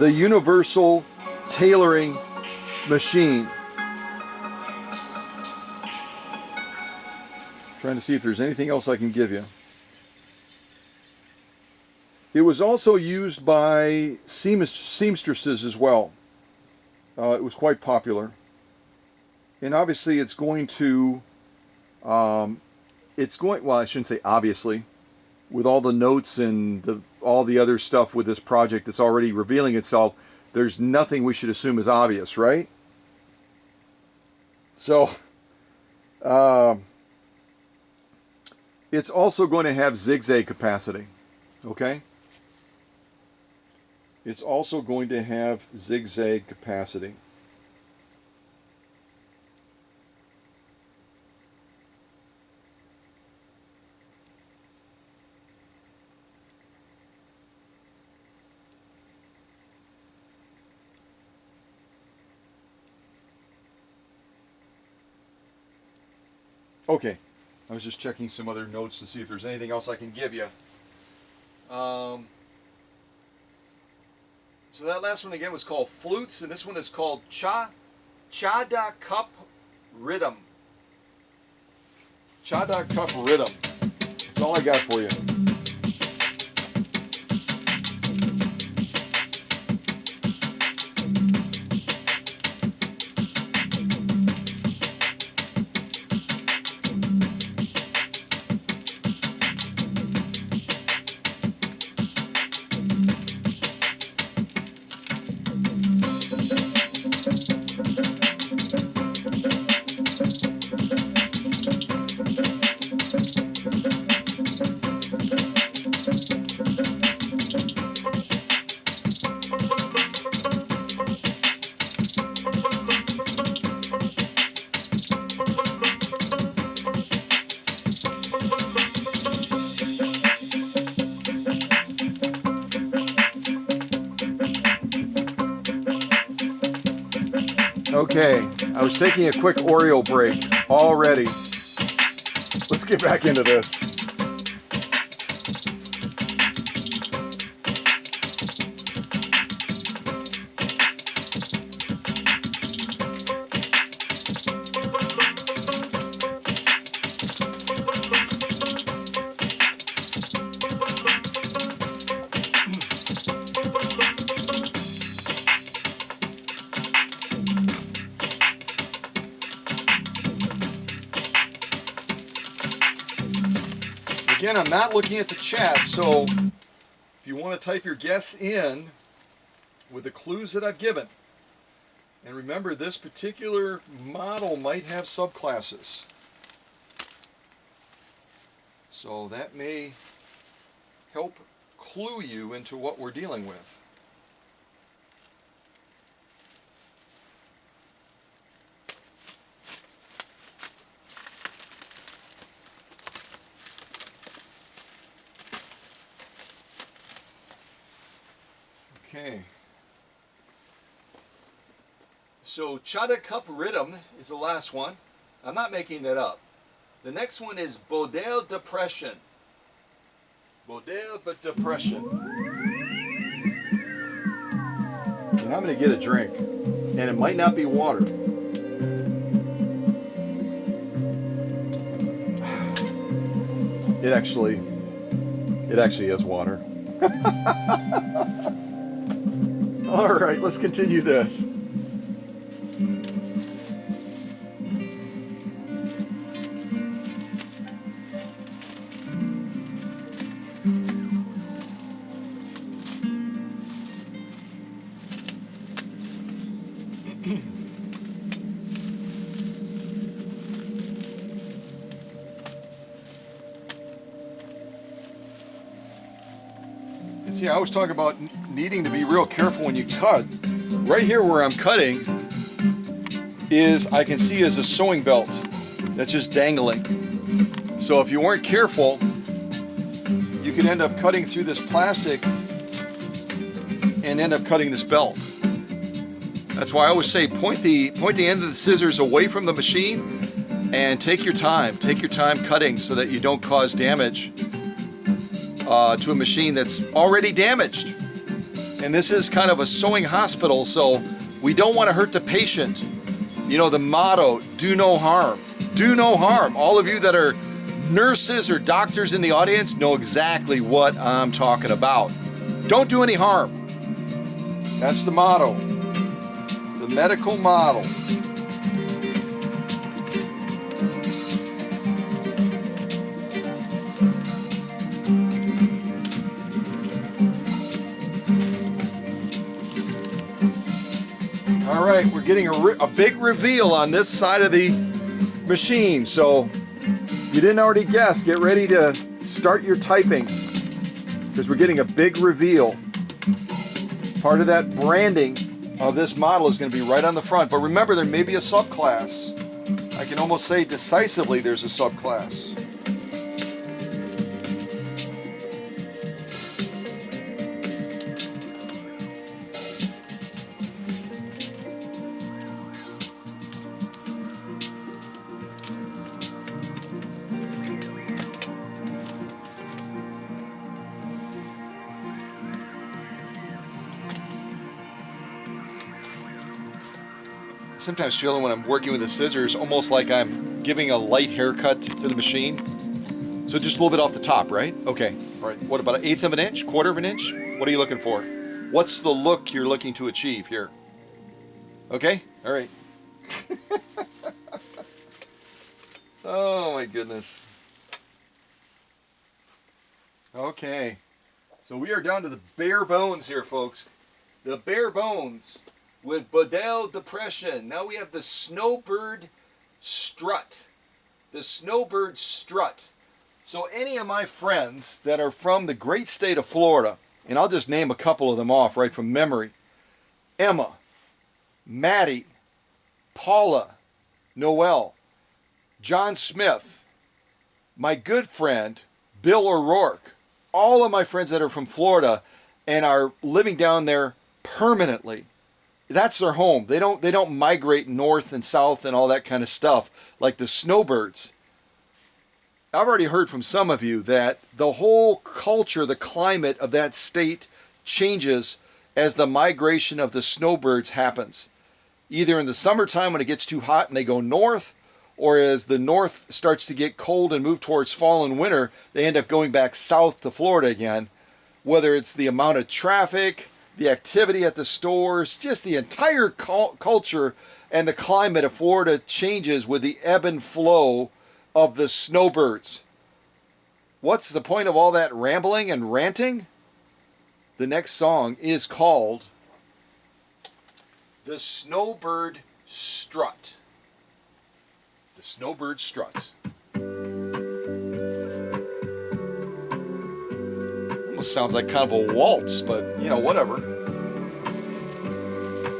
the Universal Tailoring machine. Trying to see if there's anything else I can give you. It was also used by seamstresses as well. It was quite popular. And obviously it's going to, well, I shouldn't say obviously, with all the notes and all the other stuff with this project that's already revealing itself, there's nothing we should assume is obvious, right? So, it's also going to have zigzag capacity, okay? It's also going to have zigzag capacity. Okay, I was just checking some other notes to see if there's anything else I can give you. So that last one again was called Flutes, and this one is called Chada Cup Rhythm. Chada Cup Rhythm. That's all I got for you. Okay, I was taking a quick Oreo break already. Let's get back into this. Again, I'm not looking at the chat, so if you want to type your guess in with the clues that I've given. And remember, this particular model might have subclasses. So that may help clue you into what we're dealing with. Okay, so Chada Cup Rhythm is the last one. I'm not making that up. The next one is Bodale Depression. Bodale Depression. And I'm going to get a drink, and it might not be water. It actually is water. All right, let's continue this. And see, I always talk about needing to be real careful when you cut. Right here where I'm cutting is, I can see, is a sewing belt that's just dangling. So if you weren't careful, you could end up cutting through this plastic and end up cutting this belt. That's why I always say point the end of the scissors away from the machine and take your time cutting so that you don't cause damage to a machine that's already damaged. And this is kind of a sewing hospital, so We don't want to hurt the patient. You know, the motto, do no harm. Do no harm. All of you that are nurses or doctors in the audience know exactly what I'm talking about. Don't do any harm. That's the motto. The medical model. All right, we're getting a big reveal on this side of the machine. So you didn't already guess, get ready to start your typing because we're getting a big reveal. Part of that branding of this model is going to be right on the front. But remember, there may be a subclass. I can almost say decisively there's a subclass. Sometimes feeling when I'm working with the scissors almost like I'm giving a light haircut to the machine. So just a little bit off the top, right? Okay. All right. What about 1/8 of an inch? 1/4 of an inch? What are you looking for? What's the look you're looking to achieve here? Okay. All right. Oh my goodness. Okay. So we are down to the bare bones here, folks. The bare bones. With Bodell depression. Now we have the snowbird strut. The snowbird strut. So any of my friends that are from the great state of Florida, and I'll just name a couple of them off right from memory. Emma, Maddie, Paula, Noel, John Smith, my good friend, Bill O'Rourke. All of my friends that are from Florida and are living down there permanently. That's their home. They don't migrate north and south and all that kind of stuff like the snowbirds. I've already heard from some of you that the whole culture, the climate of that state changes as the migration of the snowbirds happens. Either in the summertime when it gets too hot and they go north, or as the north starts to get cold and move towards fall and winter, they end up going back south to Florida again. Whether it's the amount of traffic, the activity at the stores, just the entire culture and the climate of Florida changes with the ebb and flow of the snowbirds. What's the point of all that rambling and ranting? The next song is called The Snowbird Strut. The Snowbird Strut. Sounds like kind of a waltz, but you know, whatever.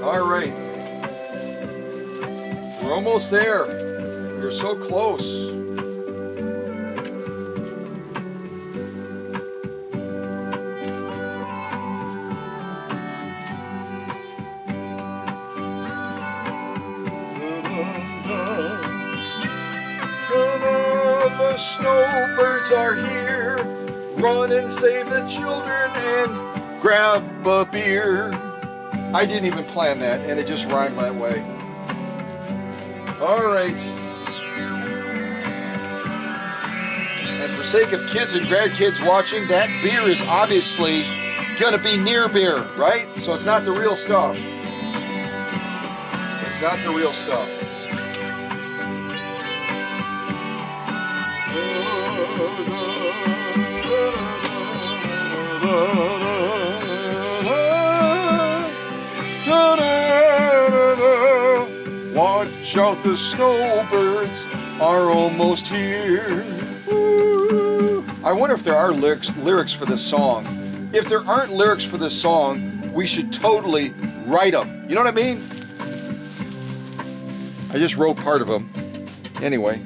All right, we're almost there. You're so close. The snowbirds are here. Run and save the children and grab a beer. I didn't even plan that, and it just rhymed that way. All right. And for sake of kids and grandkids watching, that beer is obviously gonna be near beer, right? So it's not the real stuff. It's not the real stuff. Watch out, the snowbirds are almost here. Ooh. I wonder if there are lyrics for this song. If there aren't lyrics for this song, we should totally write them. You know what I mean? I just wrote part of them. Anyway.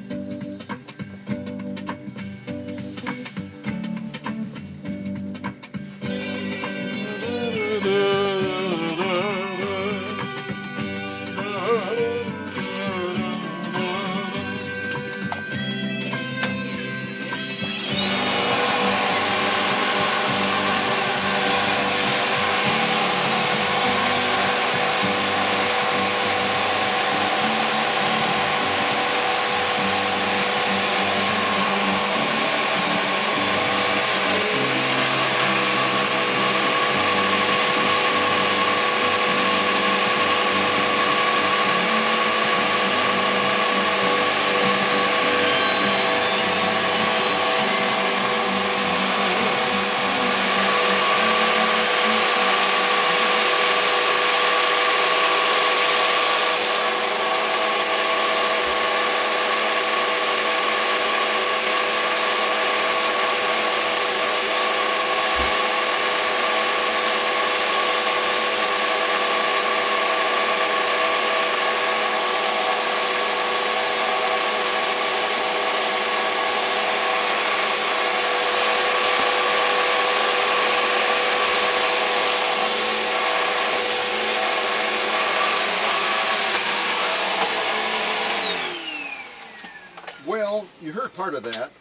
part of that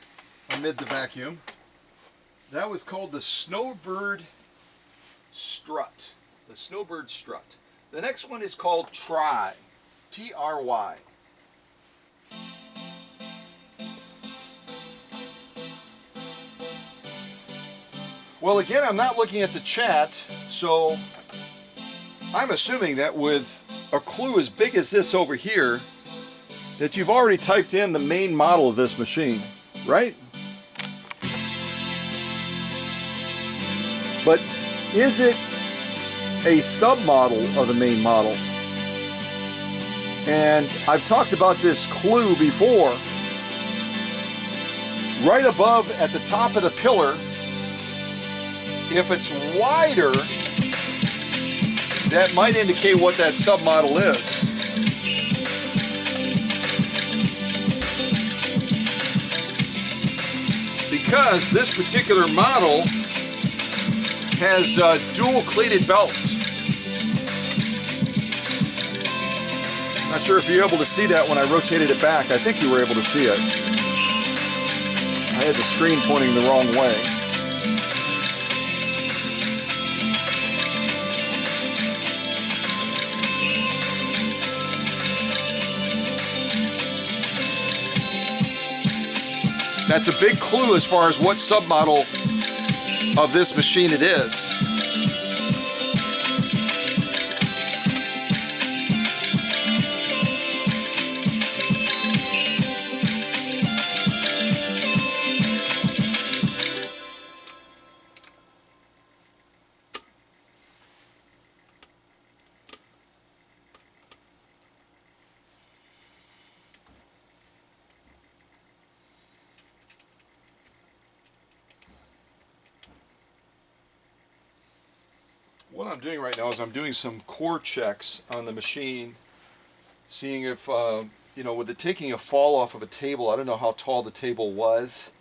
amid the vacuum. That was called the Snowbird Strut. The Snowbird Strut. The next one is called Try. T-R-Y. Well, again, I'm not looking at the chat, so I'm assuming that with a clue as big as this over here, that you've already typed in the main model of this machine, right? But is it a submodel of the main model? And I've talked about this clue before. Right above at the top of the pillar, if it's wider, that might indicate what that submodel is. Because this particular model has dual cleated belts. Not sure if you're able to see that when I rotated it back. I think you were able to see it. I had the screen pointing the wrong way. That's a big clue as far as what submodel of this machine it is. What I'm doing right now is I'm doing some core checks on the machine, seeing if, you know, with it taking a fall off of a table, I don't know how tall the table was.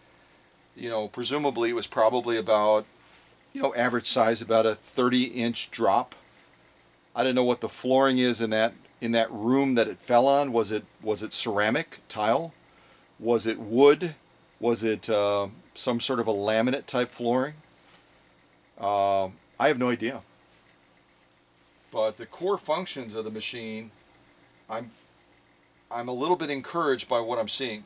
You know, presumably it was probably about, you know, average size, about a 30-inch drop. I don't know what the flooring is in that room that it fell on. Was it ceramic tile? Was it wood? Was it some sort of a laminate type flooring? I have no idea. But the core functions of the machine, I'm a little bit encouraged by what I'm seeing.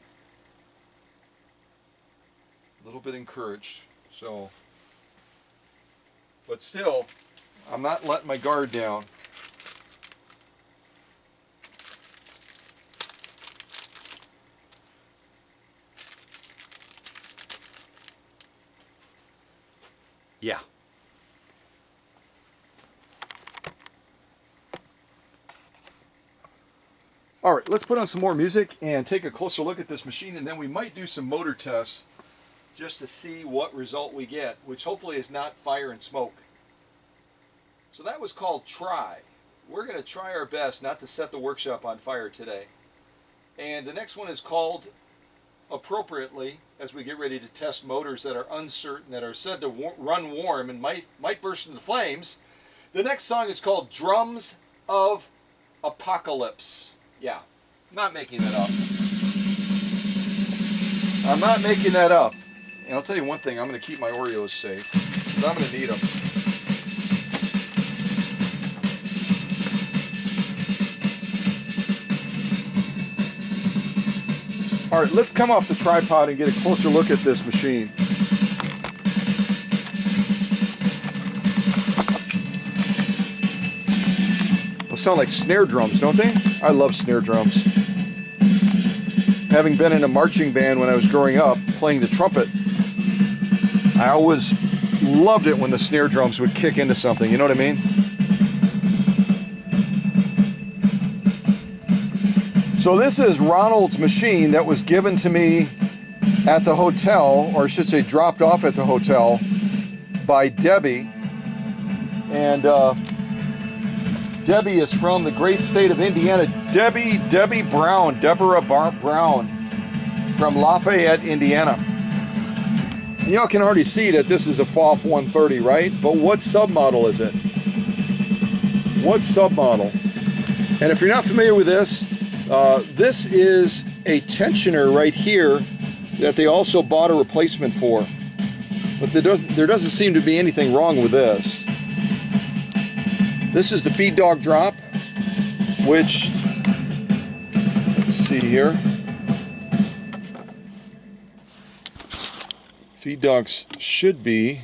A little bit encouraged. So, but still, I'm not letting my guard down. Yeah. All right, let's put on some more music and take a closer look at this machine, and then we might do some motor tests just to see what result we get, which hopefully is not fire and smoke. So that was called Try. We're going to try our best not to set the workshop on fire today. And the next one is called, appropriately, as we get ready to test motors that are uncertain, that are said to run warm and might burst into flames. The next song is called Drums of Apocalypse. Yeah, I'm not making that up. I'm not making that up. And I'll tell you one thing, I'm going to keep my Oreos safe, because I'm going to need them. All right, let's come off the tripod and get a closer look at this machine. Those sound like snare drums, don't they? I love snare drums. Having been in a marching band when I was growing up, playing the trumpet, I always loved it when the snare drums would kick into something, you know what I mean? So this is Ronald's machine that was given to me at the hotel, or I should say dropped off at the hotel, by Debbie. And Debbie is from the great state of Indiana. Debbie Brown, Deborah Brown, from Lafayette, Indiana. And y'all can already see that this is a FOF 130, right? But what submodel is it? What submodel? And if you're not familiar with this, this is a tensioner right here that they also bought a replacement for. But there doesn't seem to be anything wrong with this. This is the feed dog drop, which, let's see here. Feed dogs should be,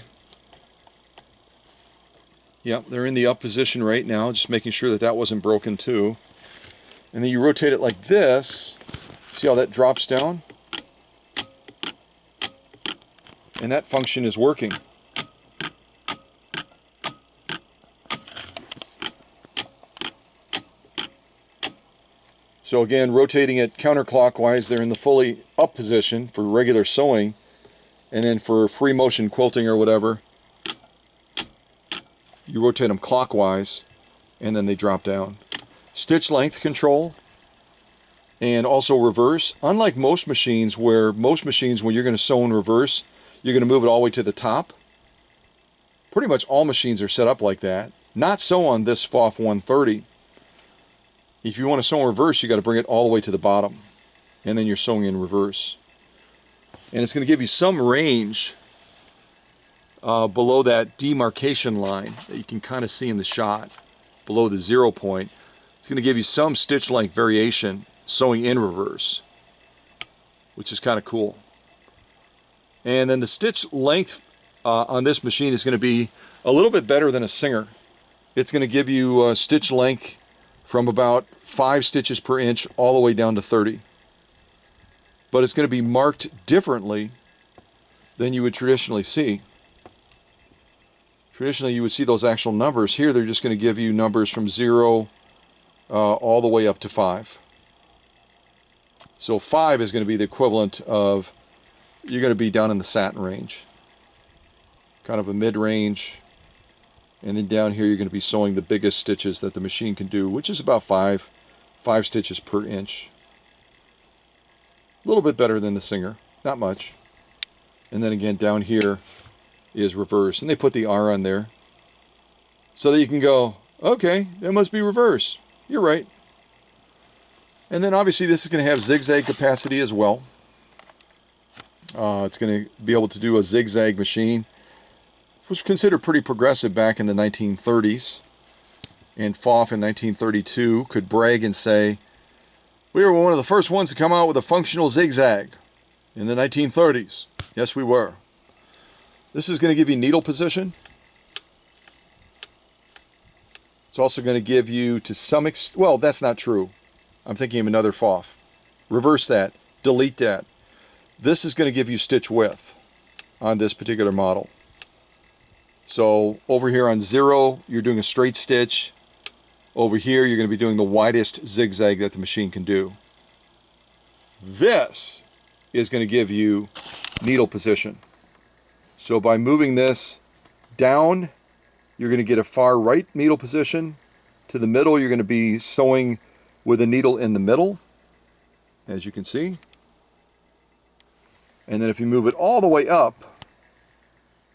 yep, they're in the up position right now, just making sure that that wasn't broken too. And then you rotate it like this. See how that drops down? And that function is working. So again, rotating it counterclockwise, they're in the fully up position for regular sewing. And then for free motion quilting or whatever, you rotate them clockwise and then they drop down. Stitch length control and also reverse. Unlike most machines, when you're going to sew in reverse, you're going to move it all the way to the top. Pretty much all machines are set up like that. Not so on this FOF 130. If you want to sew in reverse, you got to bring it all the way to the bottom. And then you're sewing in reverse. And it's going to give you some range below that demarcation line that you can kind of see in the shot, below the 0 point. It's going to give you some stitch length variation sewing in reverse, which is kind of cool. And then the stitch length on this machine is going to be a little bit better than a Singer. It's going to give you stitch length from about 5 stitches per inch all the way down to 30. But it's going to be marked differently than you would traditionally see. Traditionally, you would see those actual numbers. Here, they're just going to give you numbers from 0 all the way up to 5. So 5 is going to be the equivalent of, you're going to be down in the satin range. Kind of a mid-range. And then down here, you're going to be sewing the biggest stitches that the machine can do, which is about 5 stitches per inch. A little bit better than the Singer, not much. And then again, down here is reverse. And they put the R on there so that you can go, okay, that must be reverse. You're right. And then obviously this is going to have zigzag capacity as well. It's going to be able to do a zigzag machine. It was considered pretty progressive back in the 1930s. And FOF in 1932 could brag and say, we were one of the first ones to come out with a functional zigzag in the 1930s. Yes, we were. This is going to give you needle position. It's also going to give you, to some extent, well, that's not true. I'm thinking of another FOF. Reverse that. Delete that. This is going to give you stitch width on this particular model. So over here on 0, you're doing a straight stitch. Over here, you're going to be doing the widest zigzag that the machine can do. This is going to give you needle position. So by moving this down, you're going to get a far right needle position. To the middle, you're going to be sewing with a needle in the middle, as you can see. And then if you move it all the way up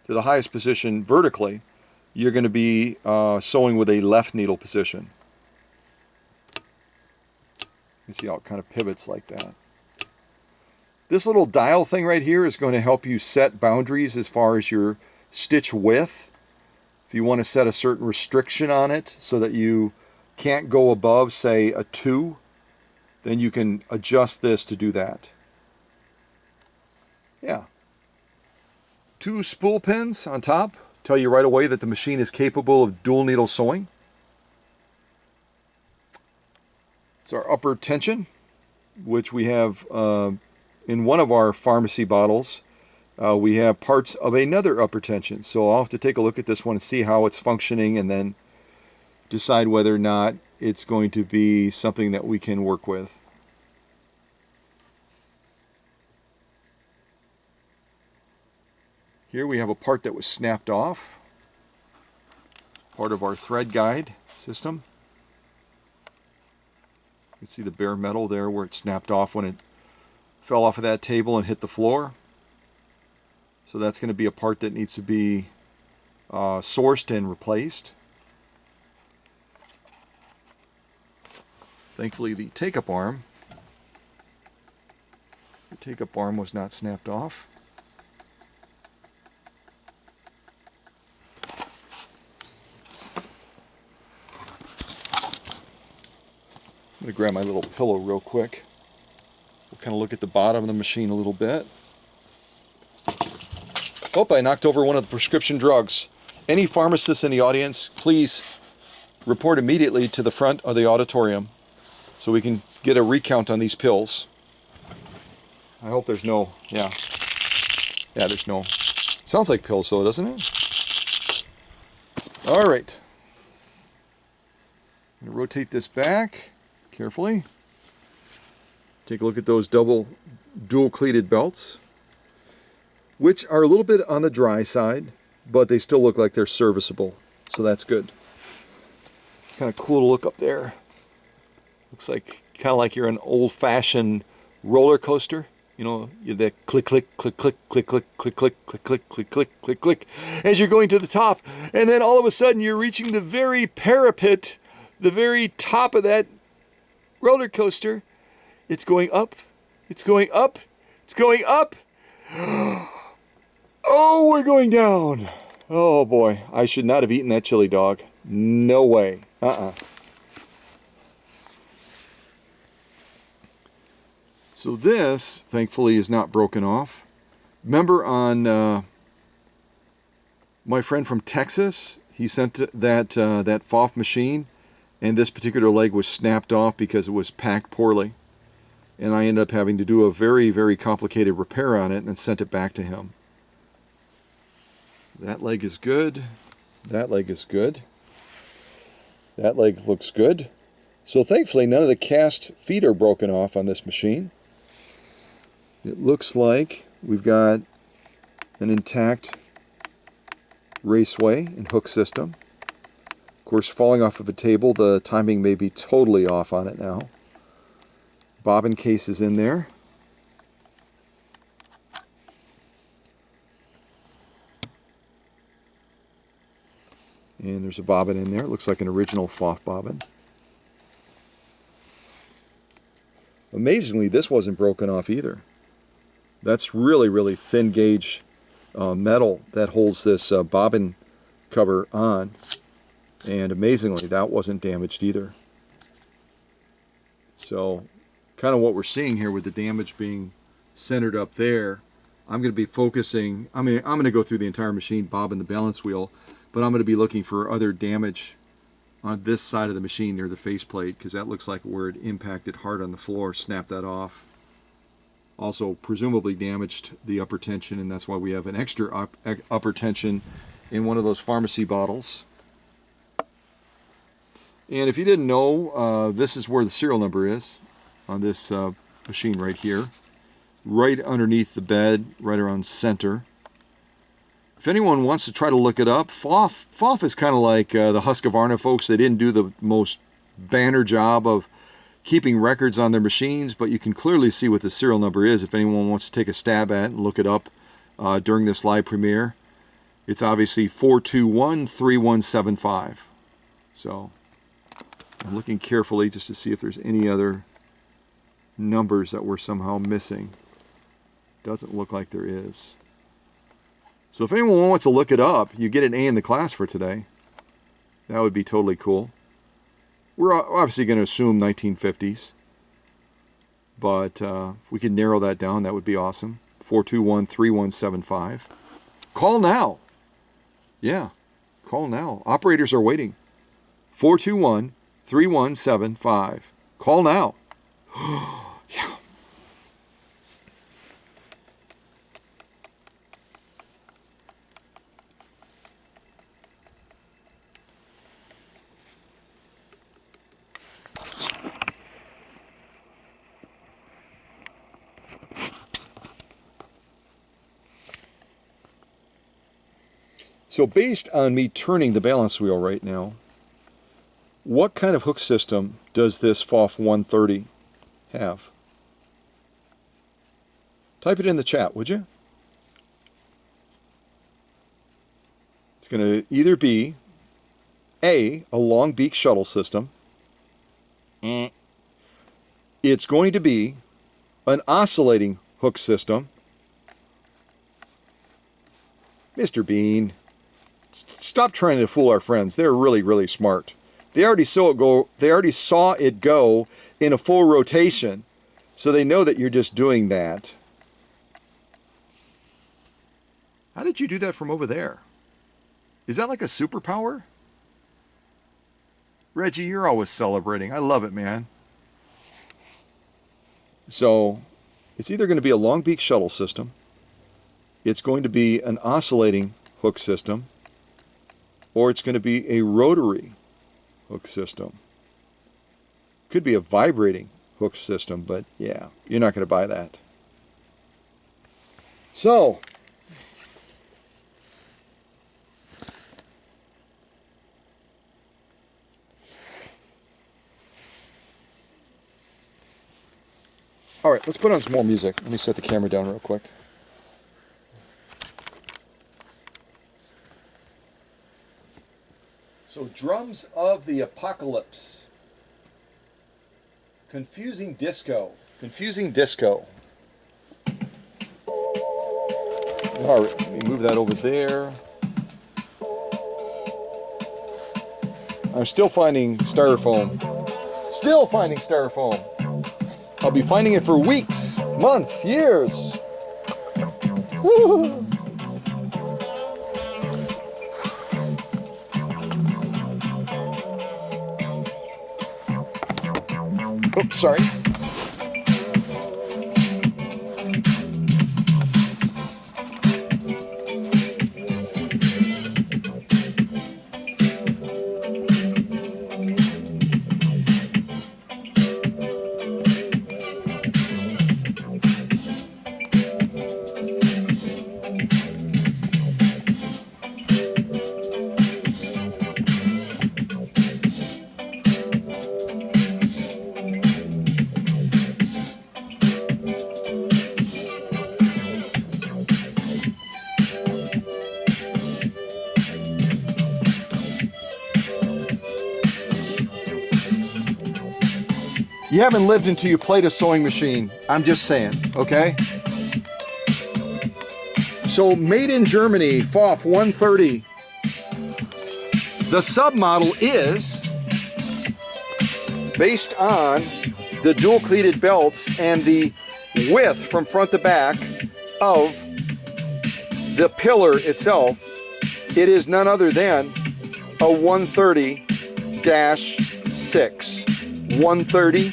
to the highest position vertically, you're going to be sewing with a left needle position. You can see how it kind of pivots like that. This little dial thing right here is going to help you set boundaries as far as your stitch width. If you want to set a certain restriction on it so that you can't go above, say, a 2, then you can adjust this to do that. Yeah. 2 spool pins on top tell you right away that the machine is capable of dual needle sewing. It's our upper tension, which we have in one of our pharmacy bottles. We have parts of another upper tension. So I'll have to take a look at this one and see how it's functioning and then decide whether or not it's going to be something that we can work with. Here we have a part that was snapped off, part of our thread guide system. You can see the bare metal there where it snapped off when it fell off of that table and hit the floor. So that's going to be a part that needs to be sourced and replaced. Thankfully the take-up arm take-up arm was not snapped off. I'm going to grab my little pillow real quick. We'll kind of look at the bottom of the machine a little bit. Oh, I knocked over one of the prescription drugs. Any pharmacists in the audience, please report immediately to the front of the auditorium so we can get a recount on these pills. I hope there's no, yeah, there's no. Sounds like pills though, doesn't it? All right. I'm going to rotate this back carefully. Take a look at those dual cleated belts, which are a little bit on the dry side, but they still look like they're serviceable, so that's good. Kind of cool to look up there. Looks like kind of like you're an old-fashioned roller coaster. You know, the click, click, click, click, click, click, click, click, click, click, click, click, click, click, as you're going to the top, and then all of a sudden you're reaching the very parapet, the very top of that roller coaster. It's going up. It's going up. It's going up. Oh, we're going down. Oh boy, I should not have eaten that chili dog. No way. So this, thankfully, is not broken off. Remember on my friend from Texas, he sent that FOF machine, and this particular leg was snapped off because it was packed poorly. And I ended up having to do a very, very complicated repair on it and then sent it back to him. That leg is good. That leg is good. That leg looks good. So thankfully none of the cast feet are broken off on this machine. It looks like we've got an intact raceway and hook system. Of course, falling off of a table, the timing may be totally off on it now. Bobbin case is in there. And there's a bobbin in there. It looks like an original FOF bobbin. Amazingly, this wasn't broken off either. That's really, really thin gauge metal that holds this bobbin cover on. And amazingly, that wasn't damaged either. So, kind of what we're seeing here with the damage being centered up there, I'm going to be focusing, I'm going to go through the entire machine, bobbin the balance wheel, but I'm going to be looking for other damage on this side of the machine near the faceplate, because that looks like where it impacted hard on the floor, snapped that off. Also presumably damaged the upper tension, and that's why we have an extra upper tension in one of those pharmacy bottles. And if you didn't know, this is where the serial number is on this machine right here. Right underneath the bed, right around center. If anyone wants to try to look it up, FOF is kind of like the Husqvarna folks. They didn't do the most banner job of keeping records on their machines, but you can clearly see what the serial number is if anyone wants to take a stab at it and look it up during this live premiere. It's obviously 4213175. So I'm looking carefully just to see if there's any other numbers that we're somehow missing. Doesn't look like there is. So if anyone wants to look it up, you get an A in the class for today. That would be totally cool. We're obviously going to assume 1950s. But if we could narrow that down, that would be awesome. 4213175. Call now. Yeah, call now. Operators are waiting. 4213175. Call now. Yeah. So based on me turning the balance wheel right now, what kind of hook system does this FOF 130 have? Type it in the chat, would you? It's going to either be a long beak shuttle system. It's going to be an oscillating hook system. Mr. Bean, stop trying to fool our friends. They're really, really smart. They already saw it go in a full rotation, so they know that you're just doing that. How did you do that from over there? Is that like a superpower? Reggie, you're always celebrating. I love it, man. So, it's either going to be a long beak shuttle system, it's going to be an oscillating hook system, or it's going to be a rotary hook system. Could be a vibrating hook system, but yeah, you're not going to buy that. So, all right, let's put on some more music. Let me set the camera down real quick. So, Drums of the Apocalypse. Confusing Disco. Confusing Disco. All right, let me move that over there. I'm still finding styrofoam. Still finding styrofoam. I'll be finding it for weeks, months, years. Woo! Oops, sorry. You haven't lived until you played a sewing machine. I'm just saying, okay? So, made in Germany, FOF 130. The submodel is based on the dual cleated belts and the width from front to back of the pillar itself. It is none other than a 130-6. 130-6.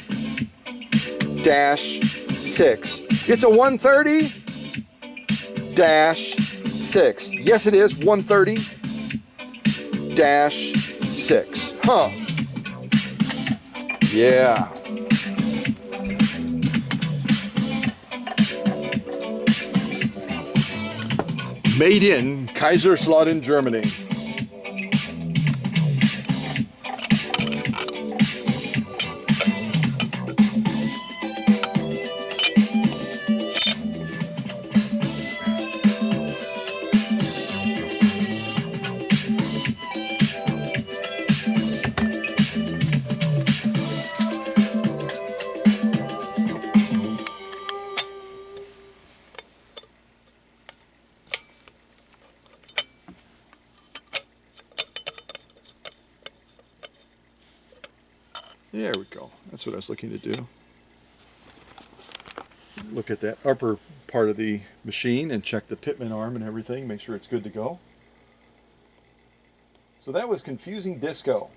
It's a 130-6. Yes, it is 130-6. Huh. Yeah. Made in Kaiserslautern, Germany. There we go. That's what I was looking to do. Look at that upper part of the machine and check the pitman arm and everything. Make sure it's good to go. So that was Confusing Disco.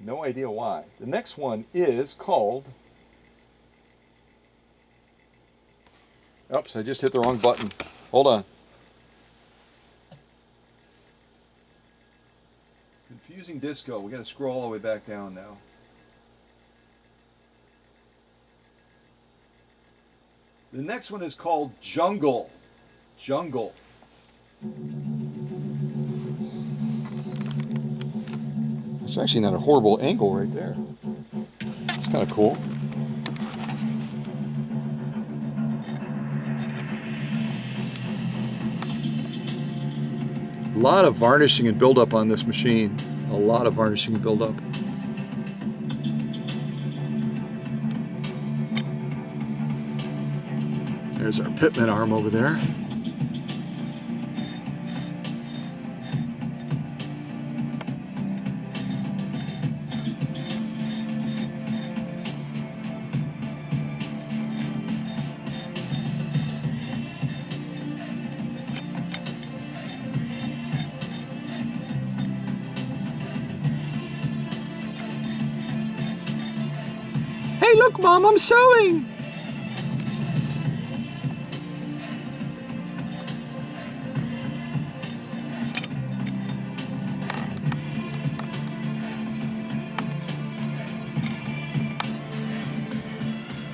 No idea why. The next one is called... Oops, I just hit the wrong button. Hold on. Confusing Disco. We got to scroll all the way back down now. The next one is called Jungle. Jungle. It's actually not a horrible angle right there. It's kind of cool. A lot of varnishing and buildup on this machine. A lot of varnishing and buildup. There's our pitman arm over there. Hey, look, Mom, I'm sewing.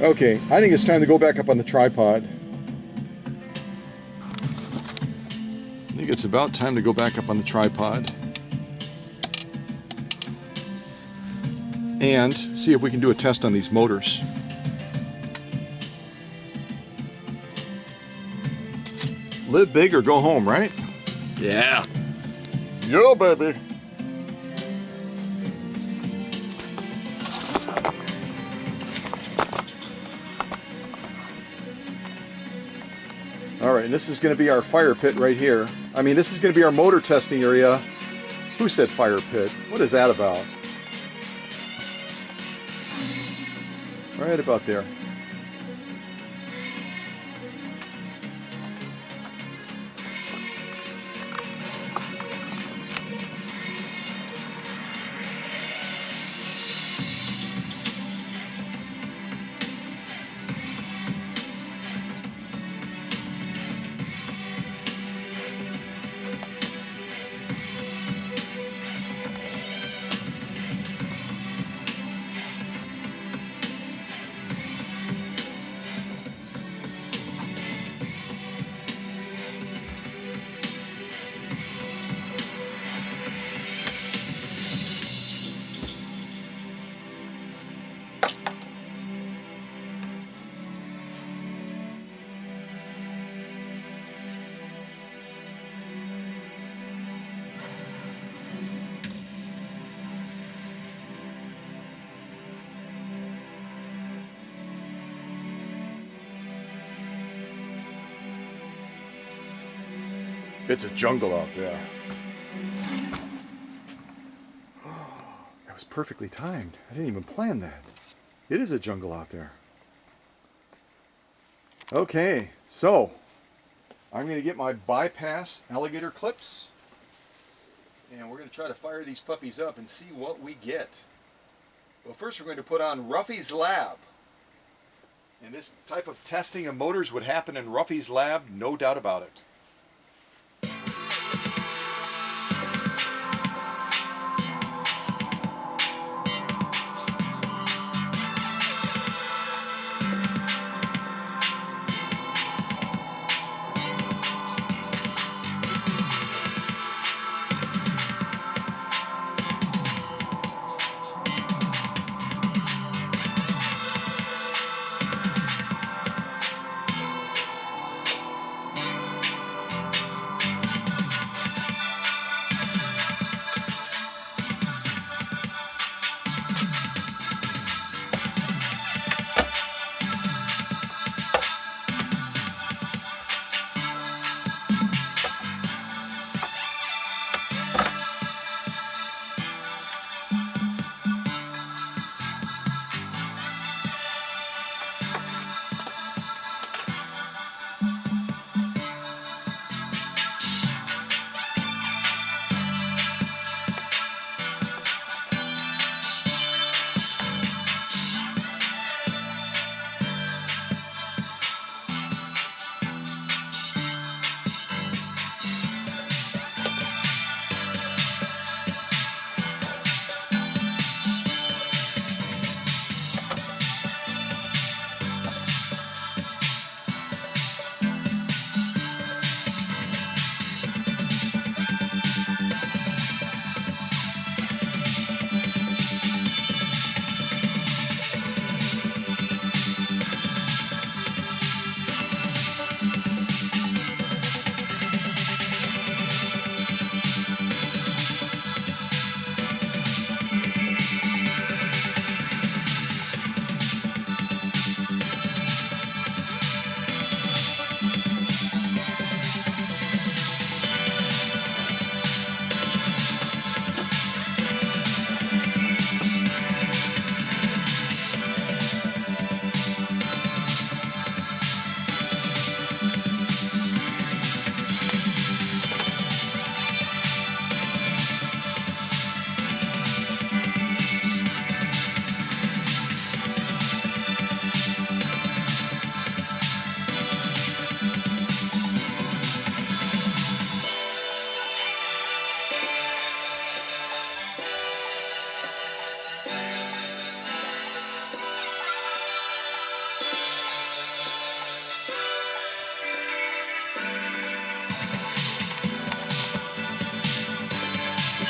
Okay, I think it's time to go back up on the tripod. I think it's about time to go back up on the tripod and see if we can do a test on these motors. Live big or go home, right? Yeah. Yeah, baby. All right, and this is going to be our fire pit right here. I mean, this is going to be our motor testing area. Who said fire pit? What is that about? Right about there. It's a jungle out there. That was perfectly timed. I didn't even plan that. It is a jungle out there. Okay, so I'm going to get my bypass alligator clips and we're going to try to fire these puppies up and see what we get. Well, first we're going to put on Ruffy's Lab. And this type of testing of motors would happen in Ruffy's Lab, no doubt about it.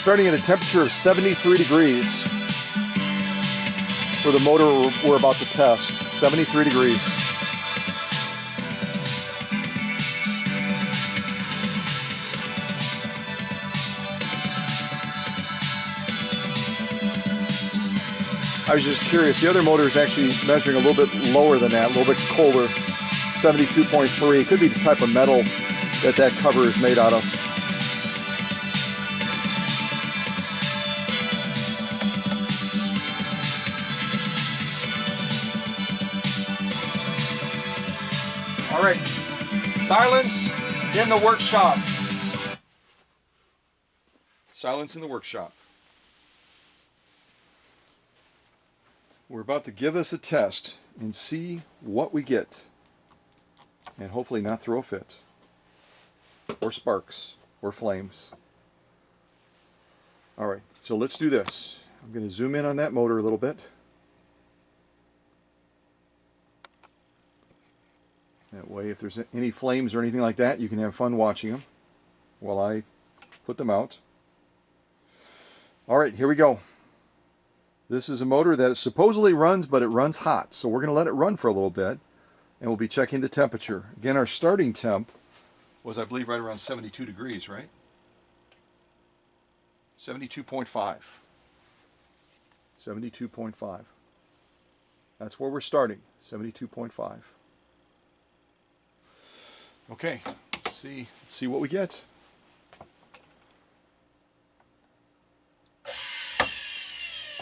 starting at a temperature of 73 degrees for the motor we're about to test. 73 degrees. I was just curious, the other motor is actually measuring a little bit lower than that, a little bit colder, 72.3. It could be the type of metal that cover is made out of. All right, silence in the workshop. Silence in the workshop. We're about to give this a test and see what we get. And hopefully not throw a fit. Or sparks. Or flames. Alright, so let's do this. I'm going to zoom in on that motor a little bit. That way if there's any flames or anything like that, you can have fun watching them while I put them out. Alright, here we go. This is a motor that supposedly runs, but it runs hot. So we're going to let it run for a little bit, and we'll be checking the temperature. Again, our starting temp was, I believe, right around 72 degrees, right? 72.5. 72.5. That's where we're starting, 72.5. Okay, let's see what we get.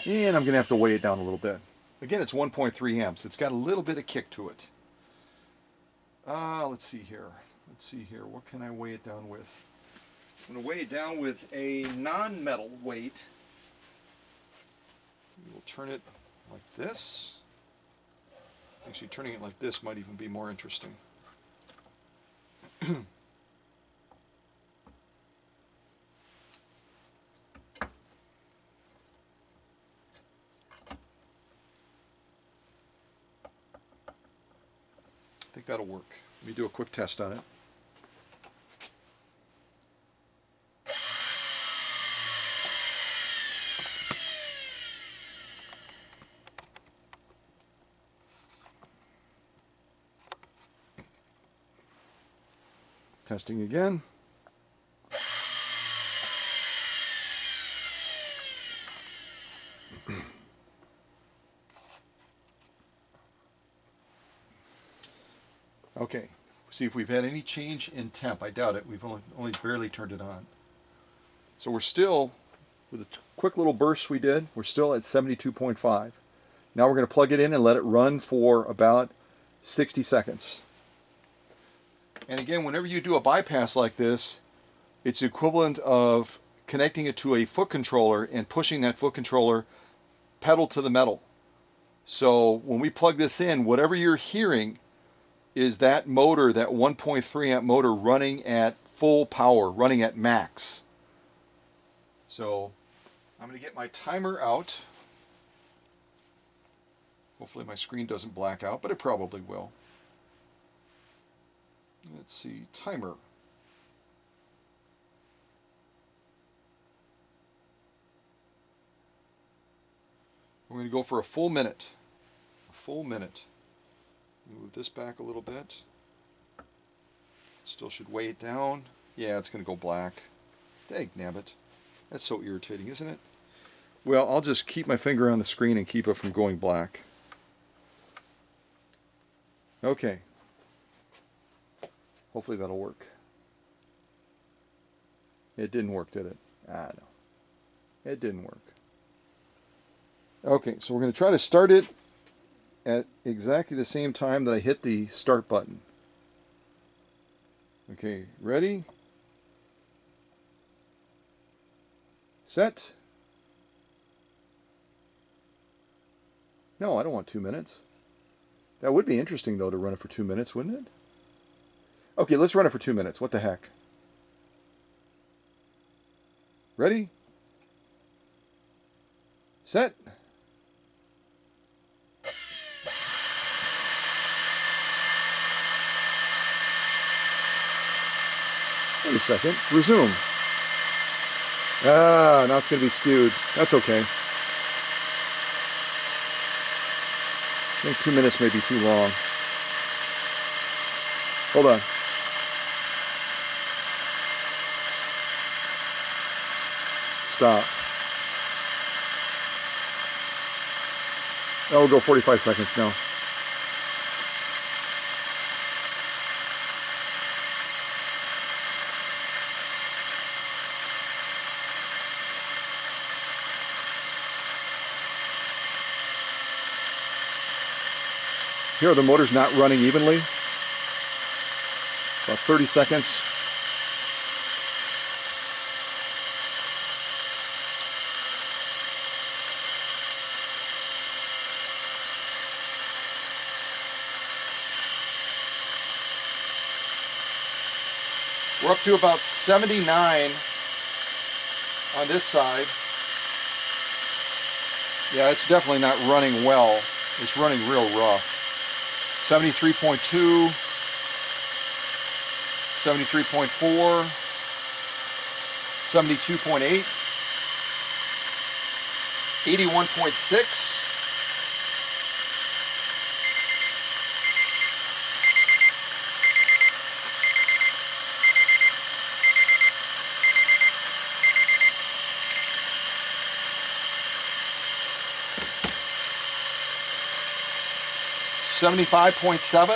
And I'm going to have to weigh it down a little bit. Again, it's 1.3 amps. It's got a little bit of kick to it. Let's see here. What can I weigh it down with? I'm going to weigh it down with a non-metal weight. We'll turn it like this. Actually, turning it like this might even be more interesting. I think that'll work. Let me do a quick test on it. Testing again. Okay, see if we've had any change in temp. I doubt it. We've only barely turned it on. So we're still, with a quick little burst we did, we're still at 72.5. Now we're going to plug it in and let it run for about 60 seconds. And again, whenever you do a bypass like this, it's equivalent of connecting it to a foot controller and pushing that foot controller pedal to the metal. So when we plug this in, whatever you're hearing is that motor, that 1.3 amp motor running at full power, running at max. So I'm going to get my timer out. Hopefully my screen doesn't black out, but it probably will. Let's see, timer. We're going to go for a full minute. A full minute. Move this back a little bit. Still should weigh it down. Yeah, it's going to go black. Dagnabbit. That's so irritating, isn't it? Well, I'll just keep my finger on the screen and keep it from going black. Okay. Hopefully that'll work. It didn't work, did it? Ah, no. It didn't work. Okay, so we're going to try to start it at exactly the same time that I hit the start button. Okay, ready? Set. No, I don't want 2 minutes. That would be interesting, though, to run it for 2 minutes, wouldn't it? Okay, let's run it for 2 minutes. What the heck? Ready? Set. Wait a second. Resume. Ah, now it's going to be skewed. That's okay. I think 2 minutes may be too long. Hold on. Stop. Now we'll go 45 seconds now. Here, the motor's not running evenly. About 30 seconds. We're up to about 79 on this side. Yeah, it's definitely not running well. It's running real rough. 73.2, 73.4, 72.8, 81.6. $75.7,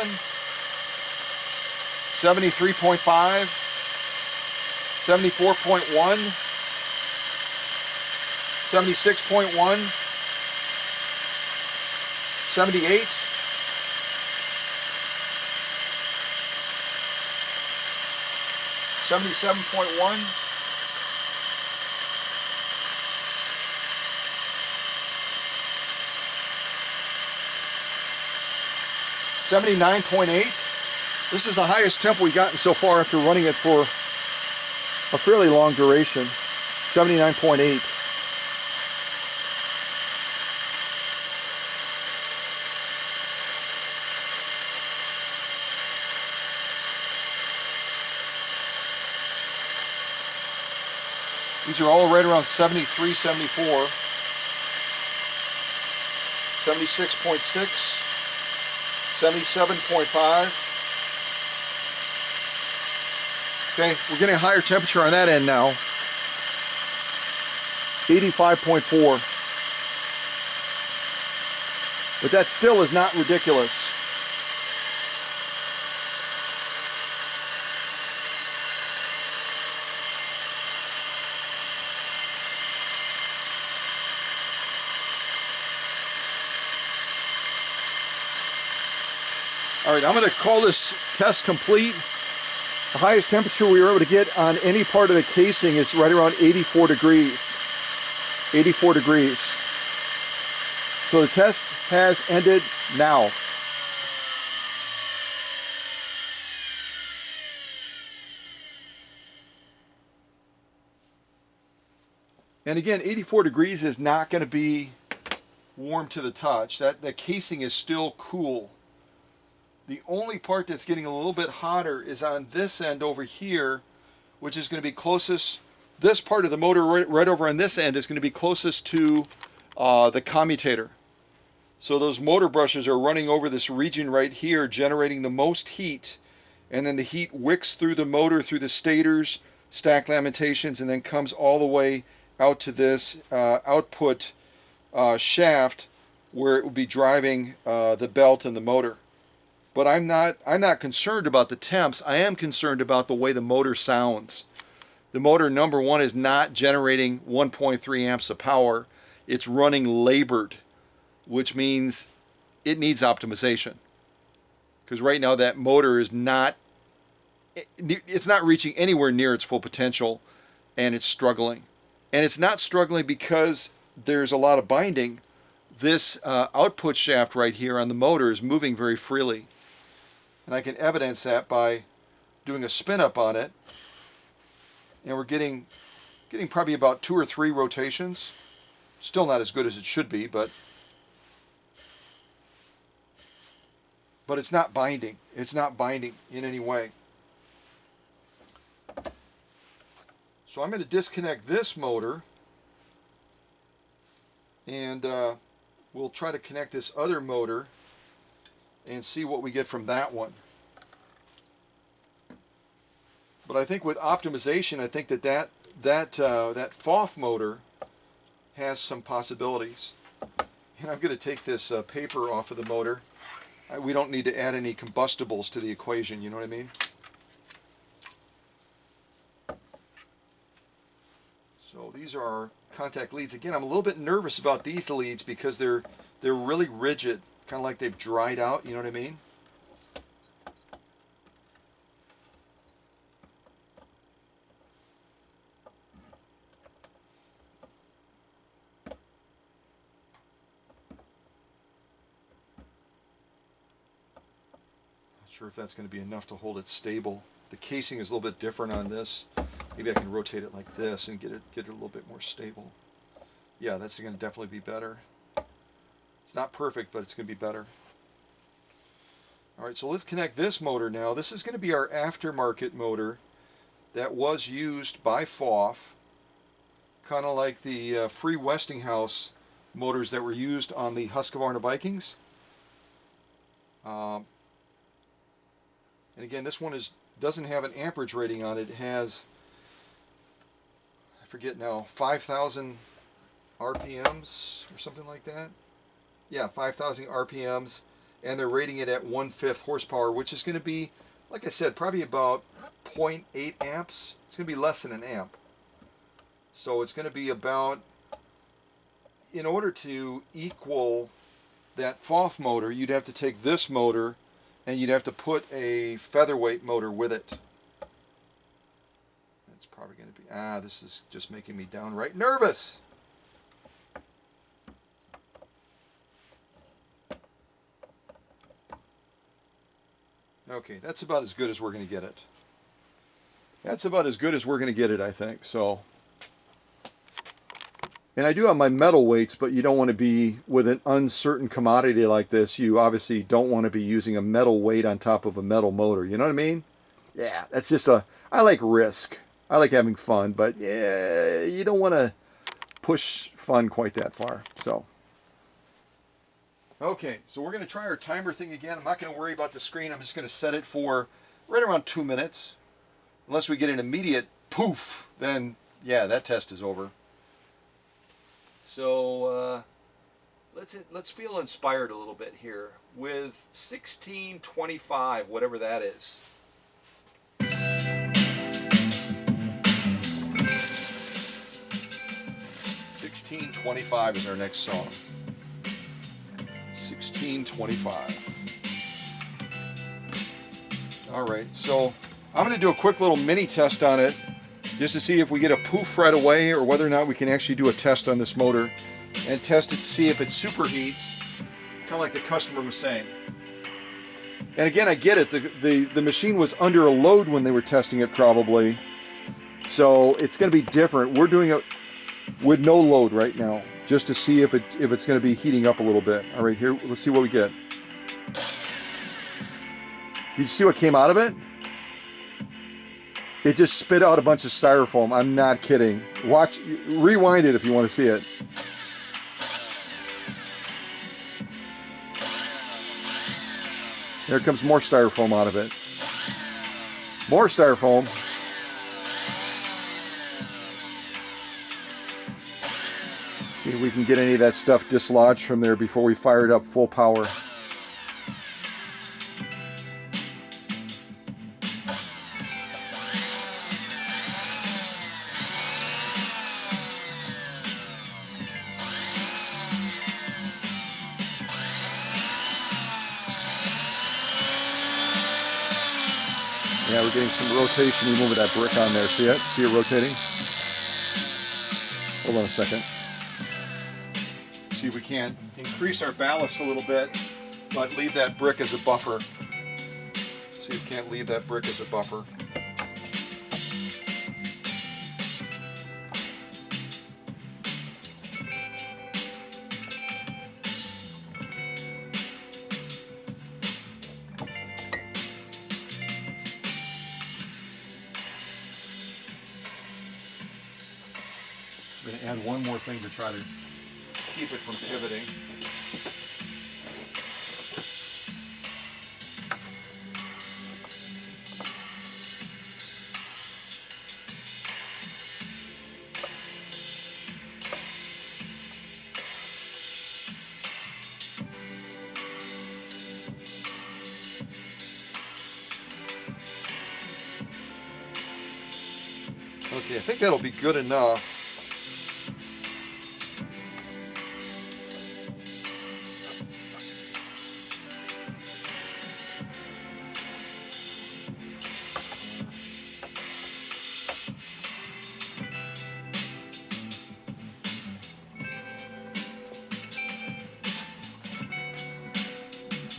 73.5, 74.1, 76.1, 78, 77.1, 79.8. This is the highest temp we've gotten so far after running it for a fairly long duration. 79.8. These are all right around 73, 74. 76.6. 77.5. Okay, we're getting a higher temperature on that end now. 85.4. But that still is not ridiculous. All right, I'm going to call this test complete. The highest temperature we were able to get on any part of the casing is right around 84 degrees. 84 degrees. So the test has ended now. And again, 84 degrees is not going to be warm to the touch. The casing is still cool. The only part that's getting a little bit hotter is on this end over here, which is going to be closest. This part of the motor right over on this end is going to be closest to the commutator. So those motor brushes are running over this region right here, generating the most heat. And then the heat wicks through the motor, through the stators, stack lamentations, and then comes all the way out to this output shaft where it will be driving the belt and the motor. But I'm not concerned about the temps. I am concerned about the way the motor sounds. The motor, number one, is not generating 1.3 amps of power. It's running labored, which means it needs optimization. Because right now that motor is it's not reaching anywhere near its full potential, and it's struggling. And it's not struggling because there's a lot of binding. This output shaft right here on the motor is moving very freely. And I can evidence that by doing a spin up on it. And we're getting probably about 2 or 3 rotations. Still not as good as it should be, but it's not binding. It's not binding in any way. So I'm going to disconnect this motor, and we'll try to connect this other motor and see what we get from that one. But I think with optimization, I think that FOF motor has some possibilities. And I'm going to take this paper off of the motor. We don't need to add any combustibles to the equation, you know what I mean? So these are our contact leads. Again, I'm a little bit nervous about these leads because they're really rigid, kind of like they've dried out, you know what I mean? Not sure if that's going to be enough to hold it stable. The casing is a little bit different on this. Maybe I can rotate it like this and get it a little bit more stable. Yeah, that's going to definitely be better. It's not perfect, but it's going to be better. All right, so let's connect this motor now. This is going to be our aftermarket motor that was used by FOF, kind of like the free Westinghouse motors that were used on the Husqvarna Vikings. And again, this one doesn't have an amperage rating on it. It has, I forget now, 5,000 RPMs or something like that. Yeah, 5,000 RPMs, and they're rating it at 1/5 horsepower, which is going to be, like I said, probably about 0.8 amps. It's going to be less than an amp. So it's going to be about, in order to equal that FOF motor, you'd have to take this motor and you'd have to put a featherweight motor with it. It's probably going to be, this is just making me downright nervous. Okay, that's about as good as we're going to get it. That's about as good as we're going to get it, I think. So, and I do have my metal weights, but you don't want to be with an uncertain commodity like this. You obviously don't want to be using a metal weight on top of a metal motor. You know what I mean? Yeah, that's just I like risk. I like having fun, but yeah, you don't want to push fun quite that far. So, okay, so we're going to try our timer thing again. I'm not going to worry about the screen. I'm just going to set it for right around 2 minutes. Unless we get an immediate poof, then yeah, that test is over. So let's feel inspired a little bit here with 1625, whatever that is. 1625 is our next song. 1625. All right, so I'm going to do a quick little mini test on it just to see if we get a poof right away or whether or not we can actually do a test on this motor and test it to see if it superheats, kind of like the customer was saying. And again, I get it. The machine was under a load when they were testing it probably, so it's going to be different. We're doing it with no load right now just to see if it's going to be heating up a little bit. All right, here, let's see what we get. Did you see what came out of it? It just spit out a bunch of styrofoam. I'm not kidding. Watch, rewind it if you want to see it. There comes more styrofoam out of it. More styrofoam. See if we can get any of that stuff dislodged from there before we fire it up full power. Yeah, we're getting some rotation even with that brick on there. See it? See it rotating? Hold on a second. See if we can't increase our ballast a little bit, but leave that brick as a buffer. See if we can't leave that brick as a buffer. going to add one more thing to try to keep it from pivoting. Okay, I think that'll be good enough.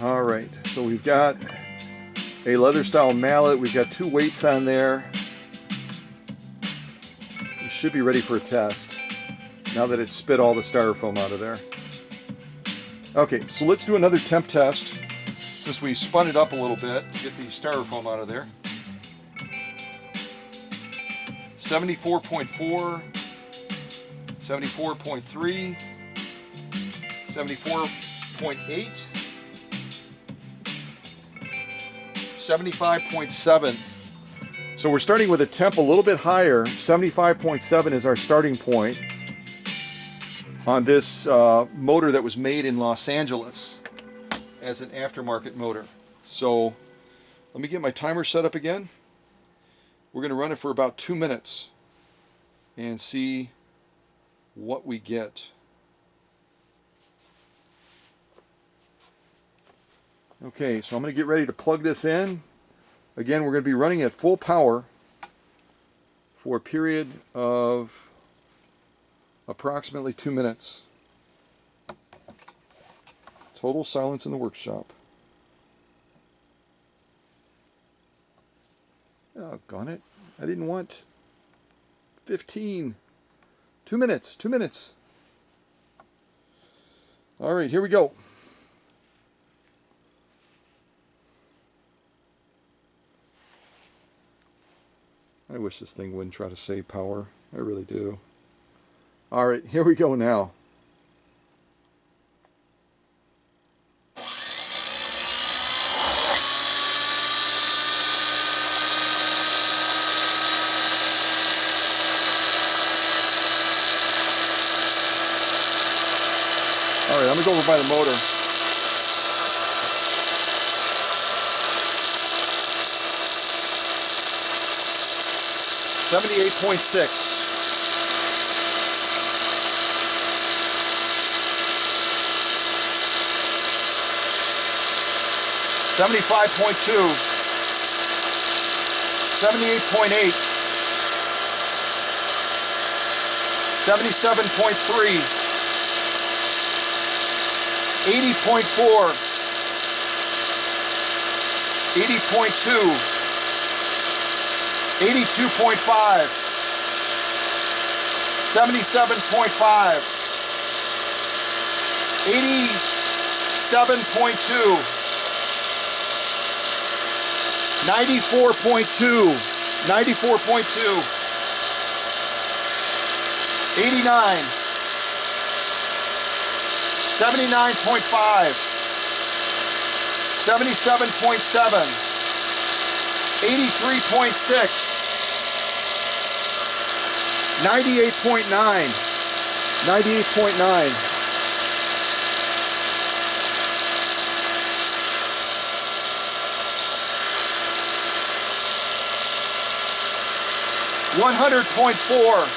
All right, so we've got a leather style mallet. We've got 2 weights on there. We should be ready for a test now that it's spit all the styrofoam out of there. Okay, so let's do another temp test since we spun it up a little bit to get the styrofoam out of there. 74.4, 74.3, 74.8, 75.7. So we're starting with a temp a little bit higher. 75.7 is our starting point on this motor that was made in Los Angeles as an aftermarket motor. So let me get my timer set up again. We're going to run it for about 2 minutes and see what we get. Okay, so I'm going to get ready to plug this in. Again, we're going to be running at full power for a period of approximately 2 minutes. Total silence in the workshop. Oh, gone it. I didn't want 15. 2 minutes, 2 minutes. All right, here we go. I wish this thing wouldn't try to save power. I really do. All right, here we go now. All right, I'm gonna go over by the motor. $78.6. $75.2. $78.8. $77.3. $80.4. $80.2. 82.5, 77.5, 87.2, 94.2, 94.2, 89, 79.5, 77.7, 83.6, 98.9, 98.9, 100.4,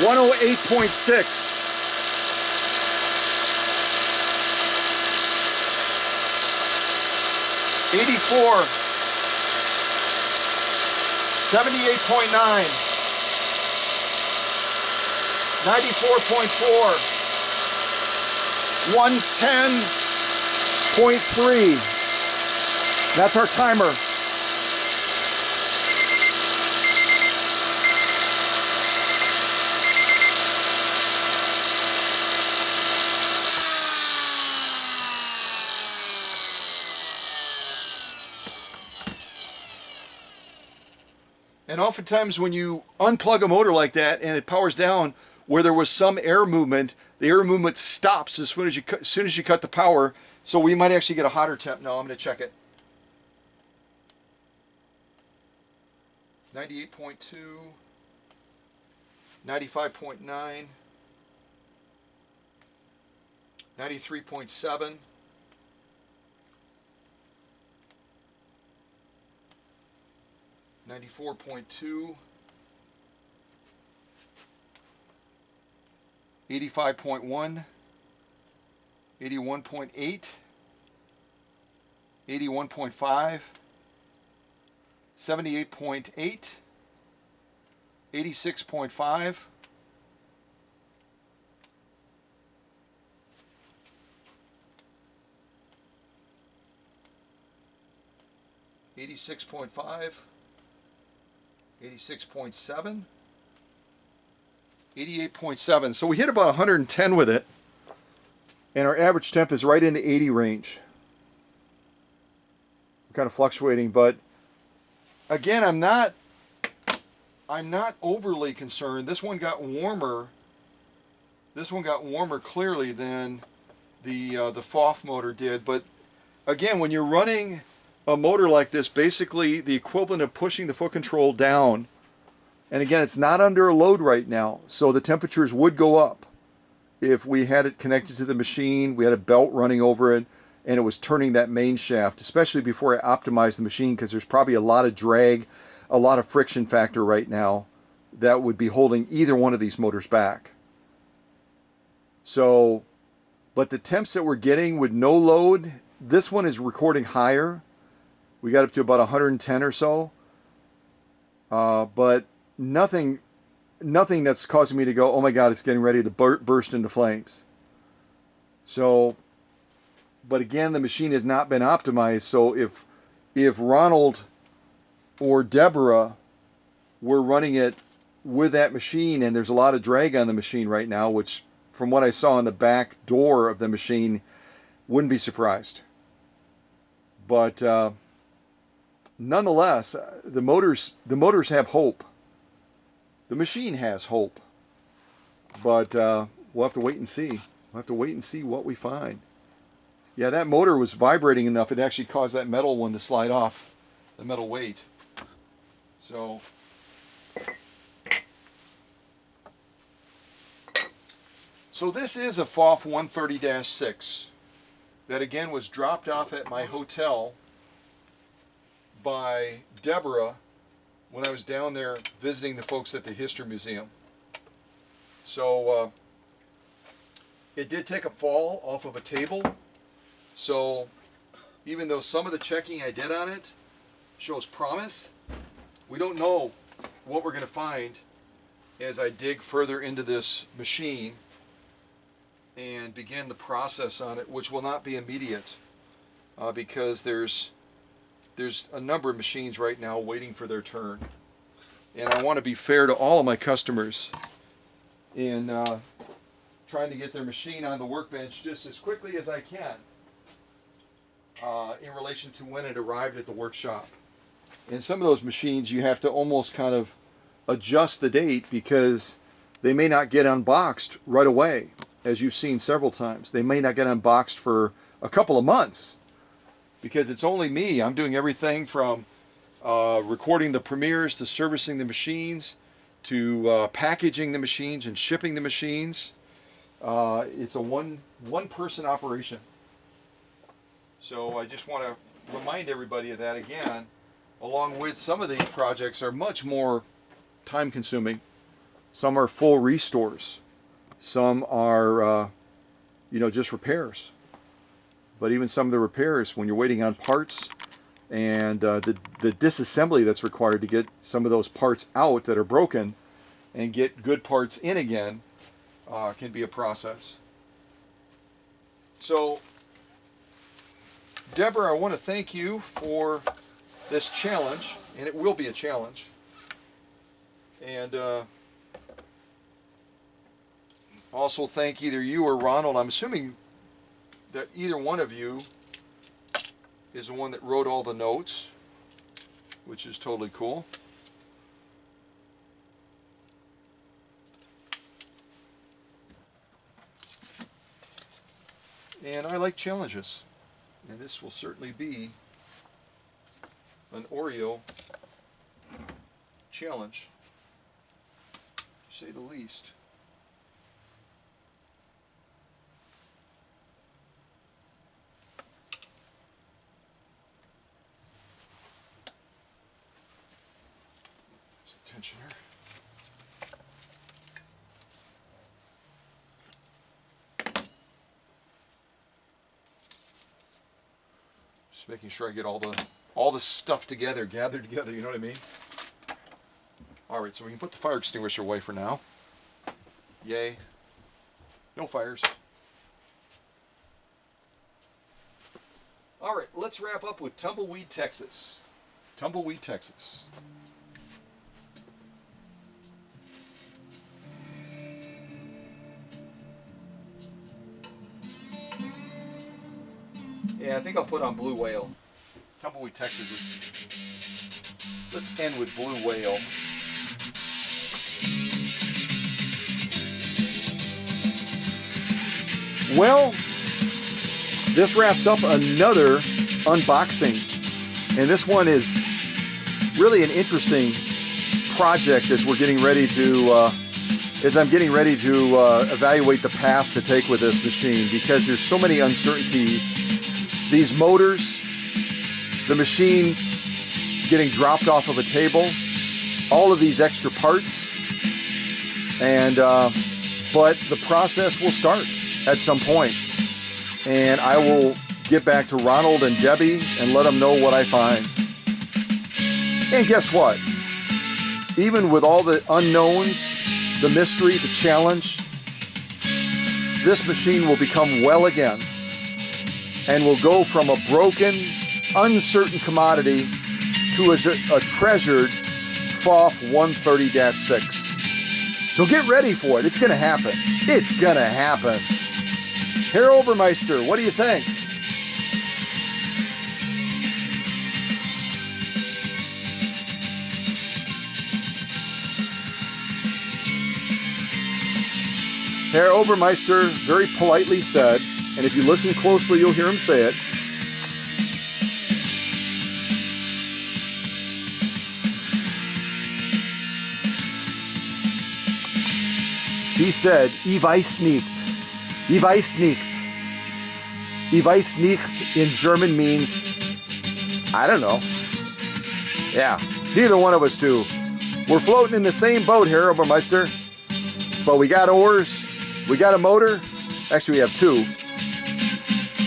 108.6, 84, 78.9, 94.4, 110.3. That's our timer. And oftentimes when you unplug a motor like that and it powers down, where there was some air movement, the air movement stops as soon as you cut the power. So we might actually get a hotter temp. Now I'm going to check it. 98.2, 95.9, 93.7. 94.2, 85.1, 81.8, 81.5, 78.8, 86.5, 86.5, 86.7, 88.7. So we hit about 110 with it, and our average temp is right in the 80 range. We're kind of fluctuating, but again, I'm not overly concerned. This one got warmer. This one got warmer clearly than the FOF motor did. But again, when you're running a motor like this, basically the equivalent of pushing the foot control down, and again, it's not under a load right now, so the temperatures would go up if we had it connected to the machine, we had a belt running over it, and it was turning that main shaft, especially before I optimized the machine, because there's probably a lot of drag, a lot of friction factor right now that would be holding either one of these motors back. So, but the temps that we're getting with no load, this one is recording higher. We got up to about 110 or so, but nothing that's causing me to go, oh my God, it's getting ready to burst into flames. So, but again, the machine has not been optimized. So if Ronald or Deborah were running it with that machine, and there's a lot of drag on the machine right now, which from what I saw on the back door of the machine, wouldn't be surprised. But nonetheless, the motors have hope. The machine has hope. But we'll have to wait and see. We'll have to wait and see what we find. Yeah, that motor was vibrating enough, it actually caused that metal one to slide off, the metal weight. So this is a FOF 130-6 that again was dropped off at my hotel by Deborah when I was down there visiting the folks at the History Museum. So it did take a fall off of a table. So even though some of the checking I did on it shows promise, we don't know what we're going to find as I dig further into this machine and begin the process on it, which will not be immediate because there's a number of machines right now waiting for their turn. And I want to be fair to all of my customers in trying to get their machine on the workbench just as quickly as I can in relation to when it arrived at the workshop. And some of those machines you have to almost kind of adjust the date because they may not get unboxed right away, as you've seen several times. They may not get unboxed for a couple of months because it's only me. I'm doing everything from recording the premieres to servicing the machines to packaging the machines and shipping the machines. It's a one person operation. So I just want to remind everybody of that again, along with some of these projects are much more time consuming. Some are full restores. Some are, just repairs. But even some of the repairs, when you're waiting on parts and the disassembly that's required to get some of those parts out that are broken and get good parts in again, can be a process. So, Deborah, I want to thank you for this challenge, and it will be a challenge. And also thank either you or Ronald. I'm assuming that either one of you is the one that wrote all the notes, which is totally cool. And I like challenges. And this will certainly be an Oreo challenge, to say the least. That's the tensioner. Just making sure I get all the stuff together, gathered together, you know what I mean? Alright, so we can put the fire extinguisher away for now. Yay. No fires. Alright, let's wrap up with Tumbleweed, Texas. Tumbleweed, Texas. Yeah, I think I'll put on Blue Whale. Tumbleweed, Texas is... Let's end with Blue Whale. Well, this wraps up another unboxing. And this one is really an interesting project as we're getting ready to... as I'm getting ready to evaluate the path to take with this machine, because there's so many uncertainties. These motors, the machine getting dropped off of a table, all of these extra parts, and but the process will start at some point, and I will get back to Ronald and Debbie and let them know what I find. And guess what? Even with all the unknowns, the mystery, the challenge, this machine will become well again and will go from a broken, uncertain commodity to a treasured FOF 130-6. So get ready for it. It's going to happen. It's going to happen. Herr Obermeister, what do you think? Herr Obermeister very politely said, and if you listen closely, you'll hear him say it. He said, "Ich weiß nicht. Ich weiß nicht." Ich weiß nicht in German means, I don't know. Yeah, neither one of us do. We're floating in the same boat here, Obermeister. But we got oars, we got a motor. Actually, we have two.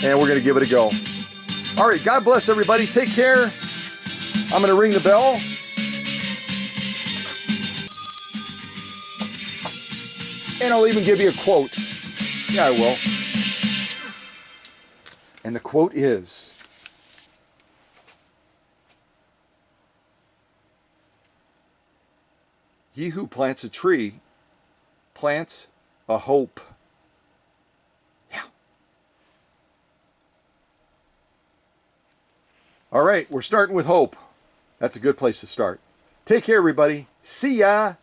And we're going to give it a go. All right, God bless everybody. Take care. I'm going to ring the bell. And I'll even give you a quote. Yeah, I will. And the quote is, "He who plants a tree plants a hope." All right, we're starting with hope. That's a good place to start. Take care, everybody. See ya.